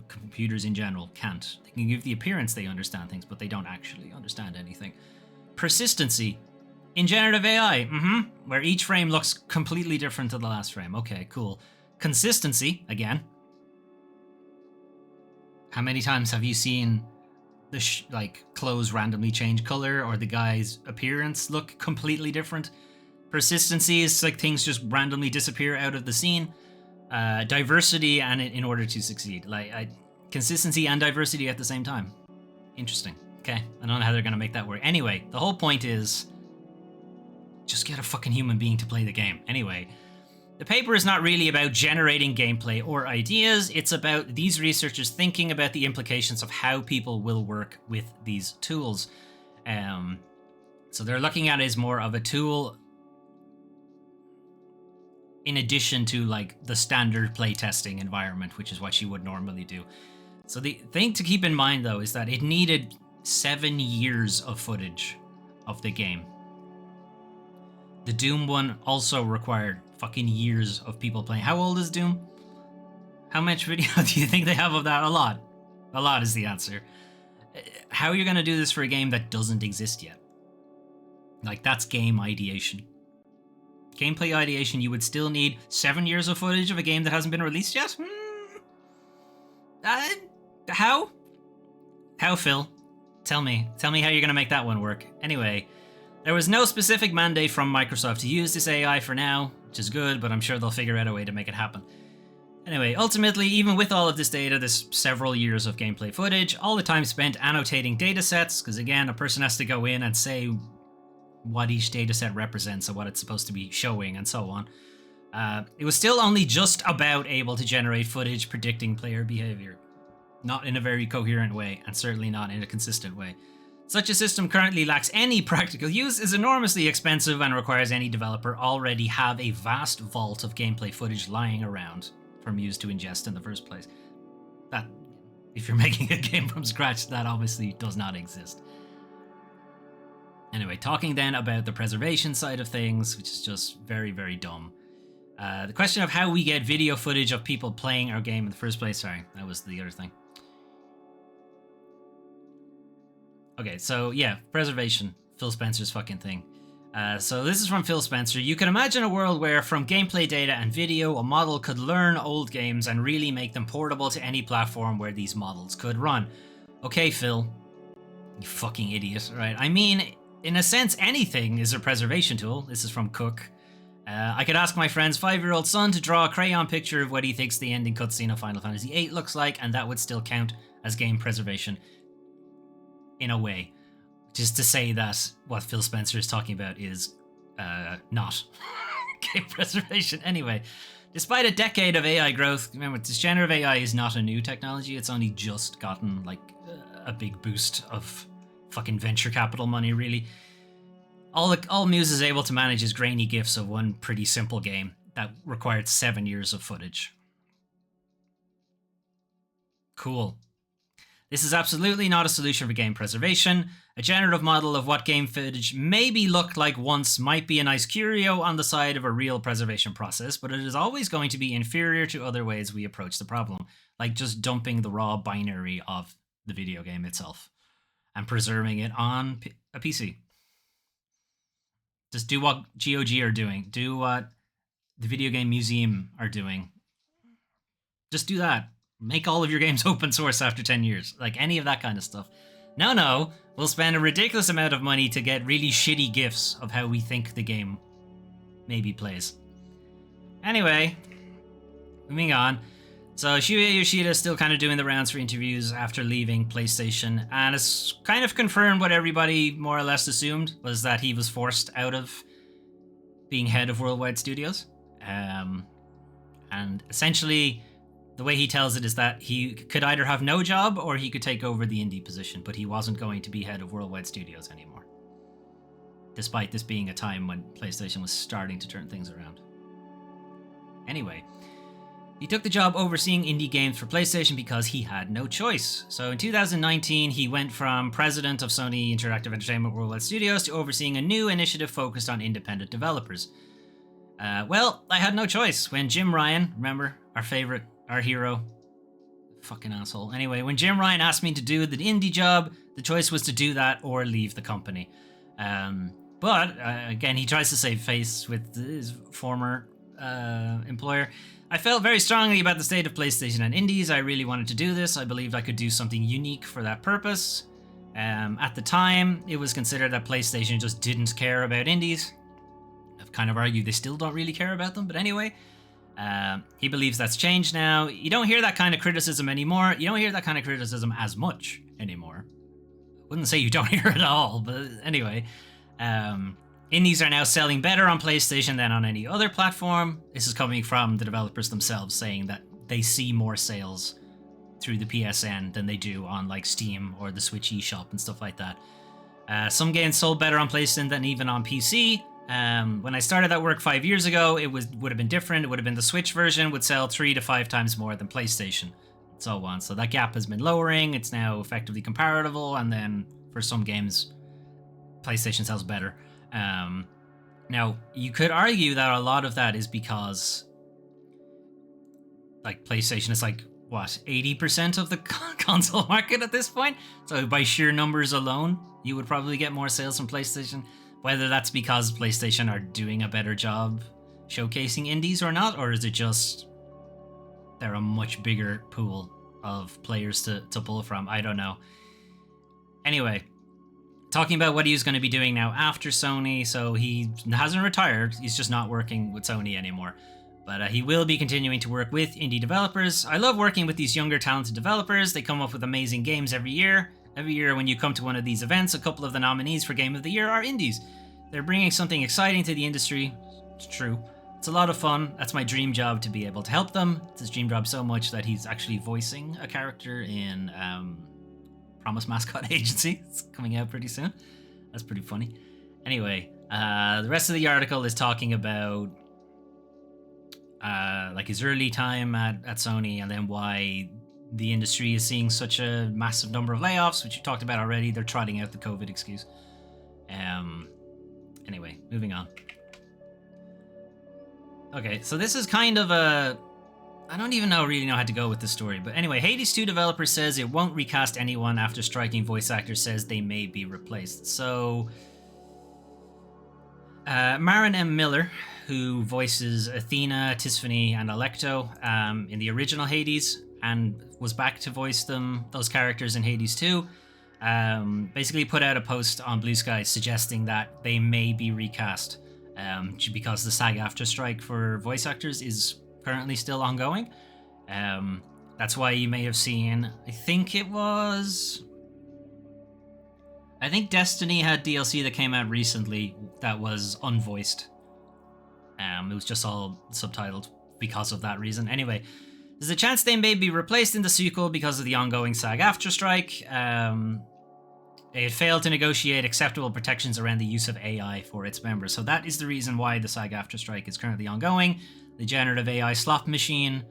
Computers in general can't. They can give the appearance they understand things, but they don't actually understand anything. Persistency in generative AI, where each frame looks completely different to the last frame. Okay, cool. Consistency, again. How many times have you seen the clothes randomly change color or the guy's appearance look completely different? Persistency is things just randomly disappear out of the scene. Diversity and in order to succeed. Consistency and diversity at the same time. Interesting. Okay, I don't know how they're going to make that work. Anyway, the whole point is just get a fucking human being to play the game. Anyway, the paper is not really about generating gameplay or ideas. It's about these researchers thinking about the implications of how people will work with these tools. So they're looking at it as more of a tool in addition to the standard playtesting environment, which is what you would normally do. So the thing to keep in mind, though, is that it needed 7 years of footage of the game. The Doom one also required fucking years of people playing. How old is Doom? How much video do you think they have of that? A lot. A lot is the answer. How are you going to do this for a game that doesn't exist yet? That's game ideation. Gameplay ideation, you would still need 7 years of footage of a game that hasn't been released yet? How? How, Phil? Tell me how you're going to make that one work. Anyway, there was no specific mandate from Microsoft to use this AI for now, which is good, but I'm sure they'll figure out a way to make it happen. Anyway, ultimately, even with all of this data, there's several years of gameplay footage, all the time spent annotating datasets, because again, a person has to go in and say what each dataset represents and what it's supposed to be showing and so on. It was still only just about able to generate footage predicting player behavior. Not in a very coherent way, and certainly not in a consistent way. Such a system currently lacks any practical use, is enormously expensive, and requires any developer already have a vast vault of gameplay footage lying around for Muse to ingest in the first place. That, if you're making a game from scratch, that obviously does not exist. Anyway, talking then about the preservation side of things, which is just very, very dumb. The question of how we get video footage of people playing our game in the first place. Sorry, that was the other thing. Okay, so yeah, preservation. Phil Spencer's fucking thing. So this is from Phil Spencer. You can imagine a world where, from gameplay data and video, a model could learn old games and really make them portable to any platform where these models could run. Okay, Phil. You fucking idiot, right? I mean, in a sense, anything is a preservation tool. This is from Cook. I could ask my friend's 5-year-old son to draw a crayon picture of what he thinks the ending cutscene of Final Fantasy VIII looks like, and that would still count as game preservation. In a way. Just to say that what Phil Spencer is talking about is not game preservation. Anyway, despite a decade of AI growth, remember, this generative AI is not a new technology. It's only just gotten like a big boost of fucking venture capital money, really. All Muse is able to manage is grainy GIFs of one pretty simple game that required 7 years of footage. Cool. This is absolutely not a solution for game preservation. A generative model of what game footage maybe looked like once might be a nice curio on the side of a real preservation process, but it is always going to be inferior to other ways we approach the problem, like just dumping the raw binary of the video game itself and preserving it on a PC. Just do what GOG are doing. Do what the Video Game Museum are doing. Just do that. Make all of your games open source after 10 years. Like any of that kind of stuff. No. We'll spend a ridiculous amount of money to get really shitty GIFs of how we think the game maybe plays. Anyway, moving on. So Shuya Yoshida is still kind of doing the rounds for interviews after leaving PlayStation, and it's kind of confirmed what everybody more or less assumed, was that he was forced out of being head of Worldwide Studios. And essentially, the way he tells it is that he could either have no job or he could take over the indie position, but he wasn't going to be head of Worldwide Studios anymore. Despite this being a time when PlayStation was starting to turn things around. Anyway, he took the job overseeing indie games for PlayStation because he had no choice. So in 2019, he went from president of Sony Interactive Entertainment Worldwide Studios to overseeing a new initiative focused on independent developers. Well, I had no choice when Jim Ryan, remember, our favorite, our hero, fucking asshole. Anyway, when Jim Ryan asked me to do the indie job, the choice was to do that or leave the company. But again, he tries to save face with his former employer. I felt very strongly about the state of PlayStation and indies. I really wanted to do this. I believed I could do something unique for that purpose. At the time, it was considered that PlayStation just didn't care about indies. I've kind of argued they still don't really care about them, but anyway. He believes that's changed now. You don't hear that kind of criticism anymore. You don't hear that kind of criticism as much anymore. I wouldn't say you don't hear it at all, but anyway. Indies are now selling better on PlayStation than on any other platform. This is coming from the developers themselves saying that they see more sales through the PSN than they do on like Steam or the Switch eShop and stuff like that. Some games sold better on PlayStation than even on PC. When I started that work 5 years ago, it would have been different. It would have been the Switch version would sell 3 to 5 times more than PlayStation, and so on. So that gap has been lowering. It's now effectively comparable, and then for some games, PlayStation sells better. Now, you could argue that a lot of that is because like PlayStation is like, what, 80% of the console market at this point? So by sheer numbers alone, you would probably get more sales from PlayStation. Whether that's because PlayStation are doing a better job showcasing indies or not, or is it just they're a much bigger pool of players to pull from? I don't know. Anyway, talking about what he's going to be doing now after Sony. So he hasn't retired. He's just not working with Sony anymore. But he will be continuing to work with indie developers. I love working with these younger, talented developers. They come up with amazing games every year. Every year when you come to one of these events, a couple of the nominees for Game of the Year are indies. They're bringing something exciting to the industry. It's true. It's a lot of fun. That's my dream job, to be able to help them. It's his dream job so much that he's actually voicing a character in Promise Mascot Agency. It's coming out pretty soon. That's pretty funny. Anyway, the rest of the article is talking about like his early time at Sony, and then why the industry is seeing such a massive number of layoffs, which you talked about already. They're trotting out the COVID excuse. Anyway, moving on. Okay, so this is kind of a... I don't even really know how to go with this story. But anyway, Hades 2 developer says it won't recast anyone after striking voice actor says they may be replaced. So... Maren M. Miller, who voices Athena, Tisfany, and Alecto in the original Hades, and was back to voice those characters in Hades 2, basically put out a post on Blue Sky suggesting that they may be recast because the SAG-AFTRA strike for voice actors is currently still ongoing. That's why you may have seen, I think Destiny had DLC that came out recently that was unvoiced. It was just all subtitled because of that reason. Anyway, there's a chance they may be replaced in the sequel because of the ongoing SAG-AFTRA strike. It failed to negotiate acceptable protections around the use of AI for its members. So that is the reason why the SAG-AFTRA strike is currently ongoing. The generative AI slop machine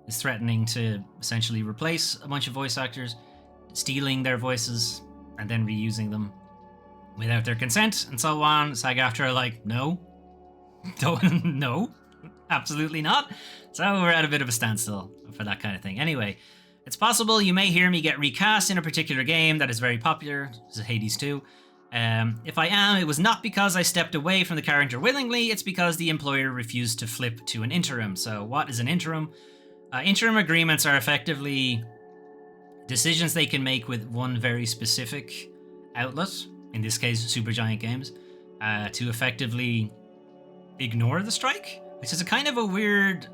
is threatening to essentially replace a bunch of voice actors, stealing their voices and then reusing them without their consent and so on. SAG-AFTRA are like, no, no, absolutely not. So we're at a bit of a standstill for that kind of thing. Anyway, it's possible you may hear me get recast in a particular game that is very popular. This is Hades 2. If I am, it was not because I stepped away from the character willingly, it's because the employer refused to flip to an interim. So what is an interim? Interim agreements are effectively decisions they can make with one very specific outlet, in this case Supergiant Games, to effectively ignore the strike, which is a kind of a weird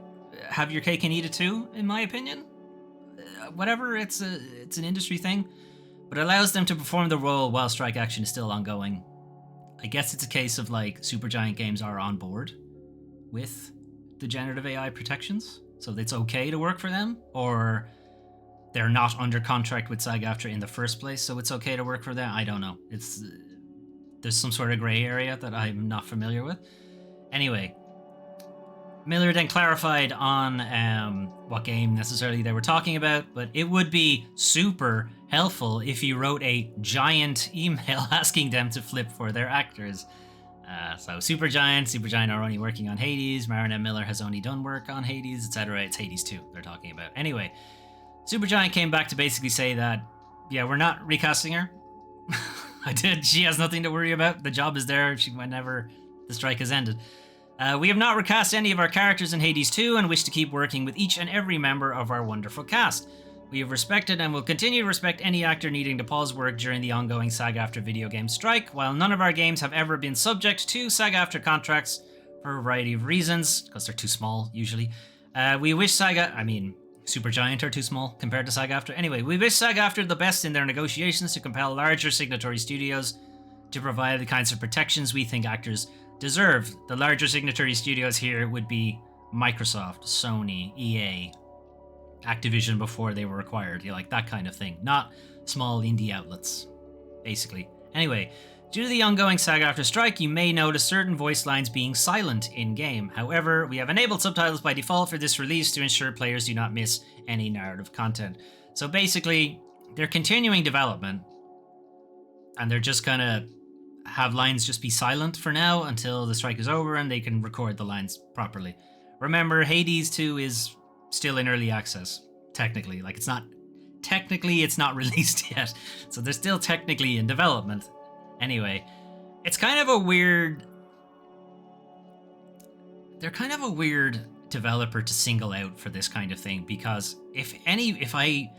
have your cake and eat it too, in my opinion. Whatever, it's an industry thing, but it allows them to perform the role while strike action is still ongoing. I guess it's a case of like Supergiant Games are on board with the generative AI protections, so it's okay to work for them, or they're not under contract with SAG-AFTRA in the first place, so it's okay to work for them. I don't know. There's some sort of gray area that I'm not familiar with. Anyway, Miller then clarified on what game necessarily they were talking about, but it would be super helpful if you wrote a giant email asking them to flip for their actors. So Supergiant are only working on Hades, Maren M. Miller has only done work on Hades, etc. It's Hades 2 they're talking about. Anyway, Supergiant came back to basically say that, yeah, we're not recasting her. She has nothing to worry about. The job is there whenever the strike has ended. We have not recast any of our characters in Hades 2 and wish to keep working with each and every member of our wonderful cast. We have respected and will continue to respect any actor needing to pause work during the ongoing SAG-AFTRA video game strike. While none of our games have ever been subject to SAG-AFTRA contracts for a variety of reasons, because they're too small usually, we wish Supergiant are too small compared to SAG-AFTRA. Anyway, we wish SAG-AFTRA the best in their negotiations to compel larger signatory studios to provide the kinds of protections we think actors deserve. The larger signatory studios here would be Microsoft, Sony, EA, Activision before they were acquired, like that kind of thing. Not small indie outlets, basically. Anyway, due to the ongoing SAG-AFTRA strike, you may notice certain voice lines being silent in-game. However, we have enabled subtitles by default for this release to ensure players do not miss any narrative content. So basically, they're continuing development, and they're just gonna have lines just be silent for now until the strike is over and they can record the lines properly. Remember, Hades 2 is still in early access, technically. Like, it's not released yet, so they're still technically in development. Anyway, it's kind of a weird... They're kind of a weird developer to single out for this kind of thing, because if I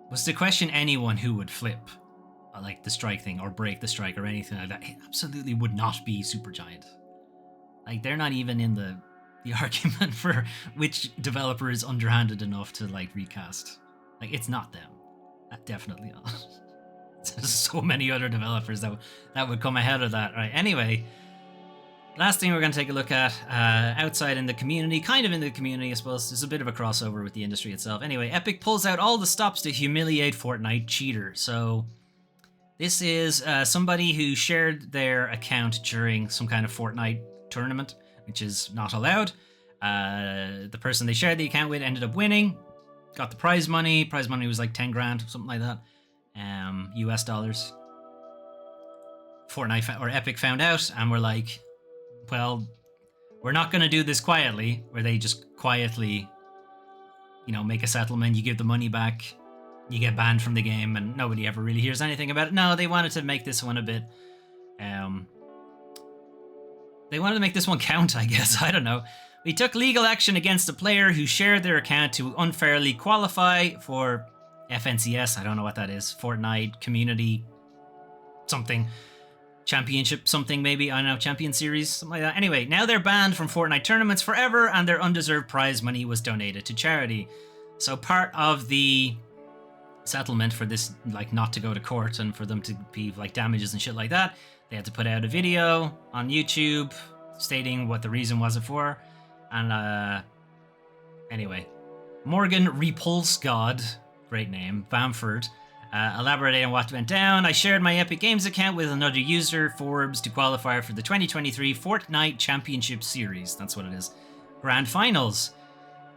was to question anyone who would flip like the strike thing or break the strike or anything like that, it absolutely would not be Supergiant. Like, they're not even in the argument for which developer is underhanded enough to like recast. Like, it's not them. Definitely not. There's so many other developers that would come ahead of that. Right. Anyway, last thing we're going to take a look at, outside in the community, kind of in the community, I suppose. There's a bit of a crossover with the industry itself. Anyway, Epic pulls out all the stops to humiliate Fortnite cheater. So this is somebody who shared their account during some kind of Fortnite tournament, which is not allowed. The person they shared the account with ended up winning, got the prize money. Prize money was like 10 grand, something like that. US dollars. Fortnite or Epic found out and were like, well, we're not going to do this quietly, where they just quietly, make a settlement, you give the money back, you get banned from the game, and nobody ever really hears anything about it. No, they wanted to make this one a bit they wanted to make this one count, I guess. I don't know. We took legal action against a player who shared their account to unfairly qualify for FNCS. I don't know what that is. Fortnite Community something. Championship something maybe. I don't know. Champion Series. Something like that. Anyway, now they're banned from Fortnite tournaments forever and their undeserved prize money was donated to charity. So part of the settlement for this, like, not to go to court and for them to be, like, damages and shit like that, they had to put out a video on YouTube stating what the reason was it for. And, anyway, Morgan Repulse God, great name, Bamford, elaborating on what went down. I shared my Epic Games account with another user, Forbes, to qualify for the 2023 Fortnite Championship Series. That's what it is. Grand Finals.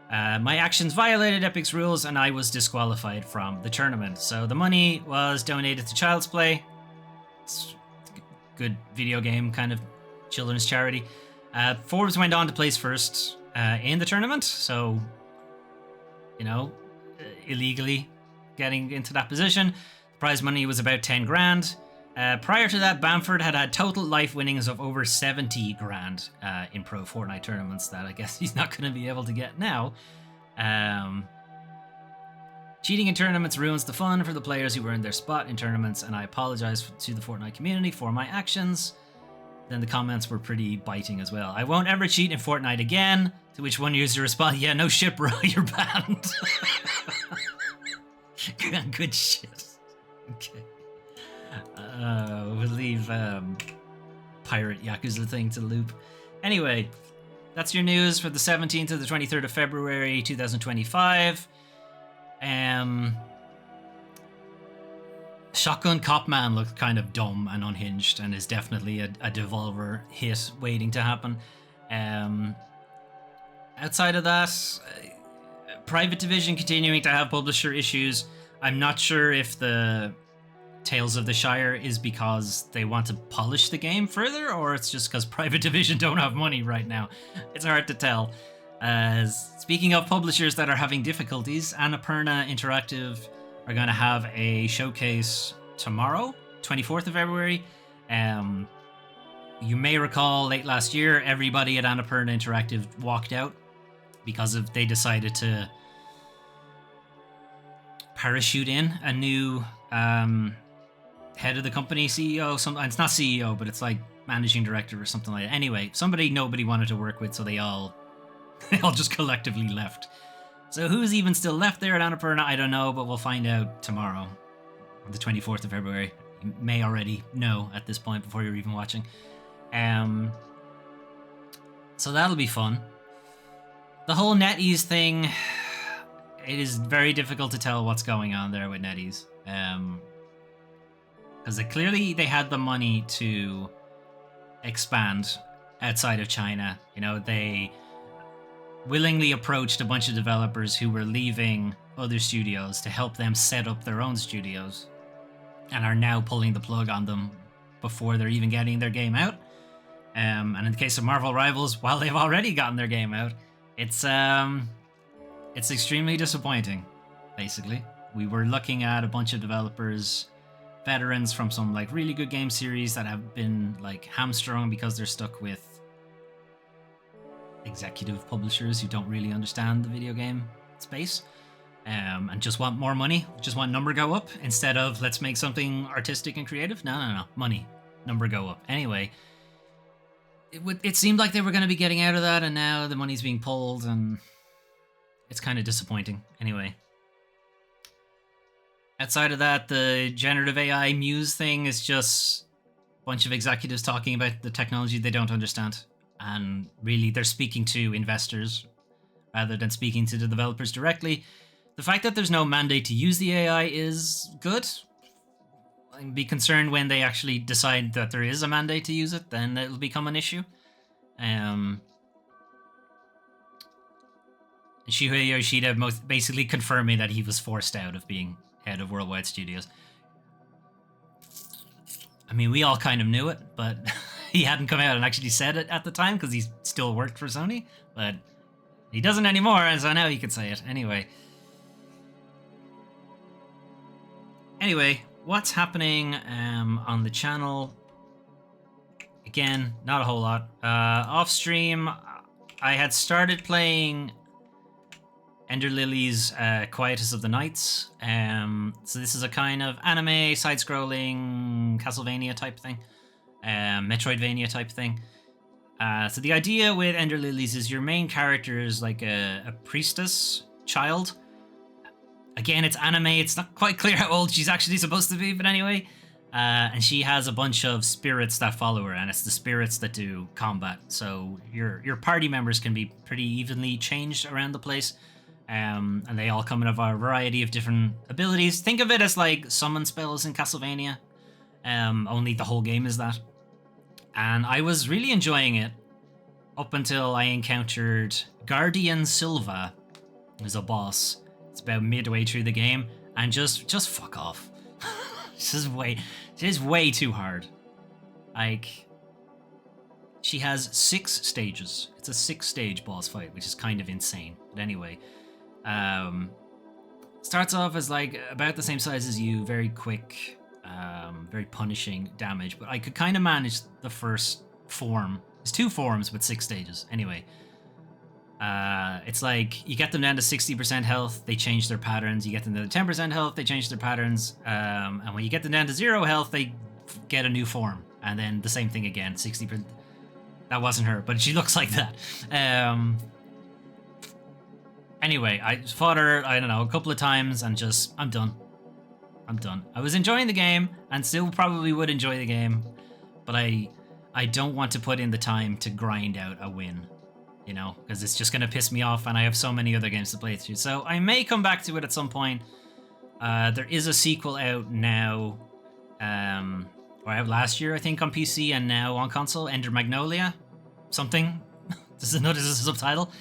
My actions violated Epic's rules and I was disqualified from the tournament. So the money was donated to Child's Play. It's a good video game, kind of children's charity. Forbes went on to place first in the tournament, so, you know, illegally getting into that position. Prize money was about 10 grand. Prior to that, Bamford had total life winnings of over 70 grand in pro Fortnite tournaments that I guess he's not going to be able to get now. Cheating in tournaments ruins the fun for the players who earned their spot in tournaments, and I apologize to the Fortnite community for my actions. Then the comments were pretty biting as well. I won't ever cheat in Fortnite again. To which one user responded, yeah, no shit, bro, you're banned. Good shit. Okay. We'll leave Pirate Yakuza thing to loop. Anyway, that's your news for the 17th to the 23rd of February, 2025. Shotgun Cop Man looked kind of dumb and unhinged and is definitely a Devolver hit waiting to happen. Outside of that, Private Division continuing to have publisher issues. I'm not sure if the Tales of the Shire is because they want to polish the game further, or it's just because Private Division don't have money right now. It's hard to tell. Speaking of publishers that are having difficulties, Annapurna Interactive are going to have a showcase tomorrow, 24th of February. You may recall late last year, everybody at Annapurna Interactive walked out because they decided to parachute in a new head of the company, CEO. It's not CEO, but it's like managing director or something like that. Anyway, somebody nobody wanted to work with, so they all just collectively left. So who's even still left there at Annapurna, I don't know, but we'll find out tomorrow, the 24th of February. You may already know at this point before you're even watching. So that'll be fun. The whole Netease thing, it is very difficult to tell what's going on there with Netease. Because clearly they had the money to expand outside of China. You know, they willingly approached a bunch of developers who were leaving other studios to help them set up their own studios and are now pulling the plug on them before they're even getting their game out. And in the case of Marvel Rivals, while they've already gotten their game out, it's extremely disappointing, basically. We were looking at a bunch of developers, veterans from some like really good game series that have been like hamstrung because they're stuck with executive publishers who don't really understand the video game space, and just want more money, just want number go up instead of let's make something artistic and creative. No, money, number go up. Anyway, it seemed like they were going to be getting out of that, and now the money's being pulled, and it's kind of disappointing. Anyway, outside of that, the generative AI Muse thing is just a bunch of executives talking about the technology they don't understand. And really, they're speaking to investors rather than speaking to the developers directly. The fact that there's no mandate to use the AI is good. I'd be concerned when they actually decide that there is a mandate to use it, then it'll become an issue. Shuhei Yoshida basically confirming that he was forced out of being head of Worldwide Studios. I mean, we all kind of knew it, but he hadn't come out and actually said it at the time because he still worked for Sony, but he doesn't anymore, and so now he can say it. Anyway, what's happening on the channel Again, not a whole lot. Off stream, I had started playing Ender Lily's Quietus of the Nights. So this is a kind of anime, side-scrolling Castlevania type thing. Metroidvania type thing. So the idea with Ender Lilies is your main character is like a priestess child. Again, it's anime. It's not quite clear how old she's actually supposed to be, but anyway. And she has a bunch of spirits that follow her, and it's the spirits that do combat. So your party members can be pretty evenly changed around the place. And they all come in a variety of different abilities. Think of it as like summon spells in Castlevania. Only the whole game is that. And I was really enjoying it up until I encountered Guardian Silva, who's a boss. It's about midway through the game, and just fuck off. This is way too hard. Like, she has 6 stages. It's a 6-stage boss fight, which is kind of insane. But anyway, starts off as like about the same size as you, very quick, very punishing damage. But I could kind of manage the first form. There's 2 forms with 6 stages. Anyway. It's like you get them down to 60% health, they change their patterns. You get them down to 10% health, they change their patterns. And when you get them down to 0 health, they get a new form. And then the same thing again, 60%. That wasn't her, but she looks like that. Anyway, I fought her, I don't know, a couple of times and just, I'm done. I was enjoying the game and still probably would enjoy the game, but I don't want to put in the time to grind out a win. You know, because it's just going to piss me off and I have so many other games to play through. So I may come back to it at some point. There is a sequel out now, or out last year, I think, on PC and now on console, Ender Magnolia, something. Notice a subtitle.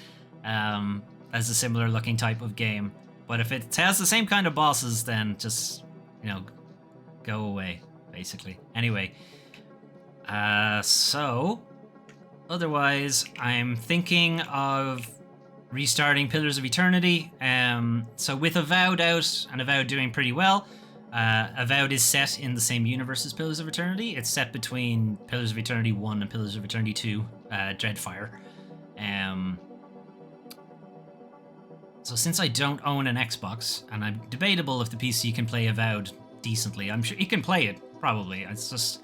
As a similar looking type of game. But if it has the same kind of bosses, then just, you know, go away, basically. Anyway, so... Otherwise, I'm thinking of restarting Pillars of Eternity. So with Avowed out and Avowed doing pretty well, Avowed is set in the same universe as Pillars of Eternity. It's set between Pillars of Eternity 1 and Pillars of Eternity 2, Dreadfire. So since I don't own an Xbox, and I'm debatable if the PC can play Avowed decently, I'm sure it can play it, probably. It's just,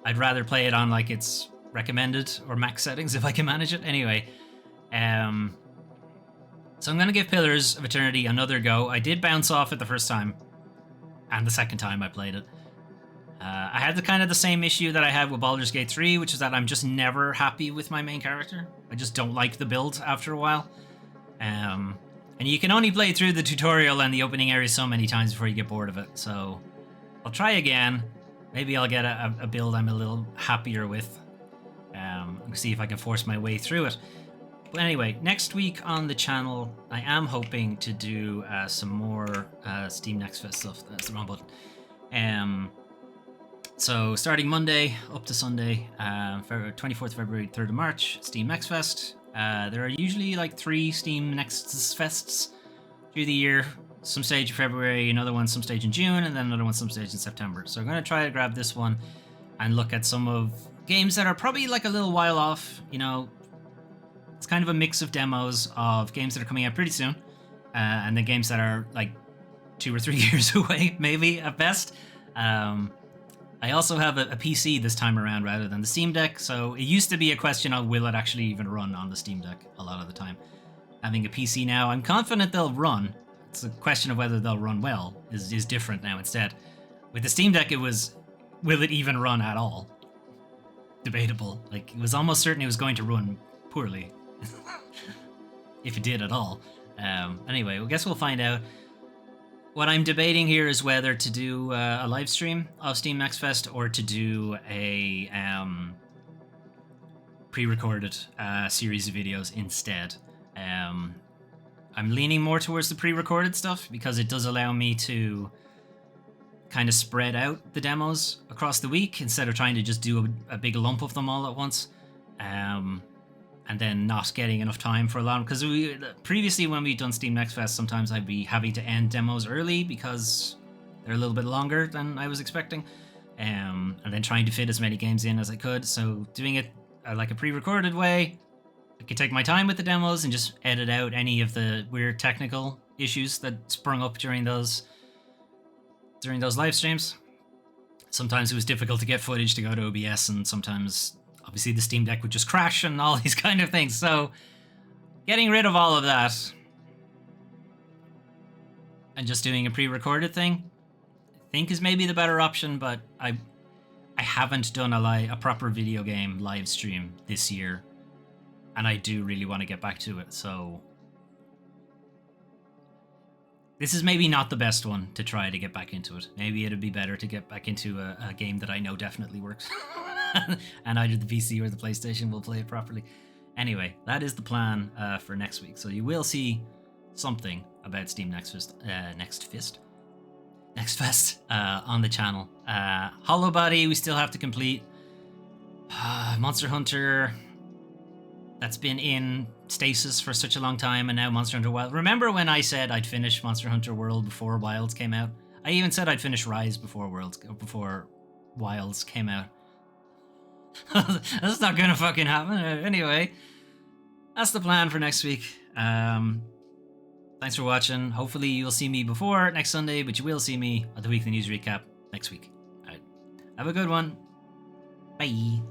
I'd rather play it on like its recommended or max settings if I can manage it. Anyway, so I'm gonna give Pillars of Eternity another go. I did bounce off it the first time, and the second time I played it. I had the same issue that I had with Baldur's Gate 3, which is that I'm just never happy with my main character. I just don't like the build after a while. And you can only play through the tutorial and the opening area so many times before you get bored of it. So I'll try again. Maybe I'll get a build I'm a little happier with. See if I can force my way through it. But anyway, next week on the channel, I am hoping to do some more Steam Next Fest stuff. That's the wrong button. So starting Monday up to Sunday, 24th February, 3rd of March, Steam Next Fest. There are usually like 3 Steam Next Fests through the year. Some stage in February, another one some stage in June, and then another one some stage in September. So I'm going to try to grab this one and look at some of games that are probably like a little while off. You know, it's kind of a mix of demos of games that are coming out pretty soon, and then games that are like 2 or 3 years away, maybe at best. I also have a PC this time around rather than the Steam Deck, so it used to be a question of will it actually even run on the Steam Deck a lot of the time. Having a PC now, I'm confident they'll run. It's a question of whether they'll run well is different now instead. With the Steam Deck, it was, will it even run at all? Debatable. Like, it was almost certain it was going to run poorly. If it did at all. Anyway, I guess we'll find out. What I'm debating here is whether to do a live stream of Steam Next Fest or to do a pre-recorded series of videos instead. I'm leaning more towards the pre-recorded stuff because it does allow me to kind of spread out the demos across the week instead of trying to just do a big lump of them all at once, and then not getting enough time for a lot. Because previously when we'd done Steam Next Fest, sometimes I'd be having to end demos early because they're a little bit longer than I was expecting. and then trying to fit as many games in as I could. So doing it like a pre-recorded way, I could take my time with the demos and just edit out any of the weird technical issues that sprung up during those live streams. Sometimes it was difficult to get footage to go to OBS, and sometimes obviously the Steam Deck would just crash and all these kind of things. So getting rid of all of that and just doing a pre-recorded thing, I think is maybe the better option, but I haven't done a proper video game live stream this year, and I do really want to get back to it. So this is maybe not the best one to try to get back into it. Maybe it'd be better to get back into a game that I know definitely works. And either the PC or the PlayStation will play it properly. Anyway, that is the plan for next week. So you will see something about Steam Next Fest on the channel. Hollow Body, we still have to complete. Monster Hunter, that's been in stasis for such a long time, and now Monster Hunter Wild. Remember when I said I'd finish Monster Hunter World before Wilds came out? I even said I'd finish Rise before Wilds came out. That's not gonna fucking happen. Anyway, that's the plan for next week. Thanks for watching. Hopefully you'll see me before next Sunday, but you will see me at the weekly news recap next week. All right, have a good one. Bye.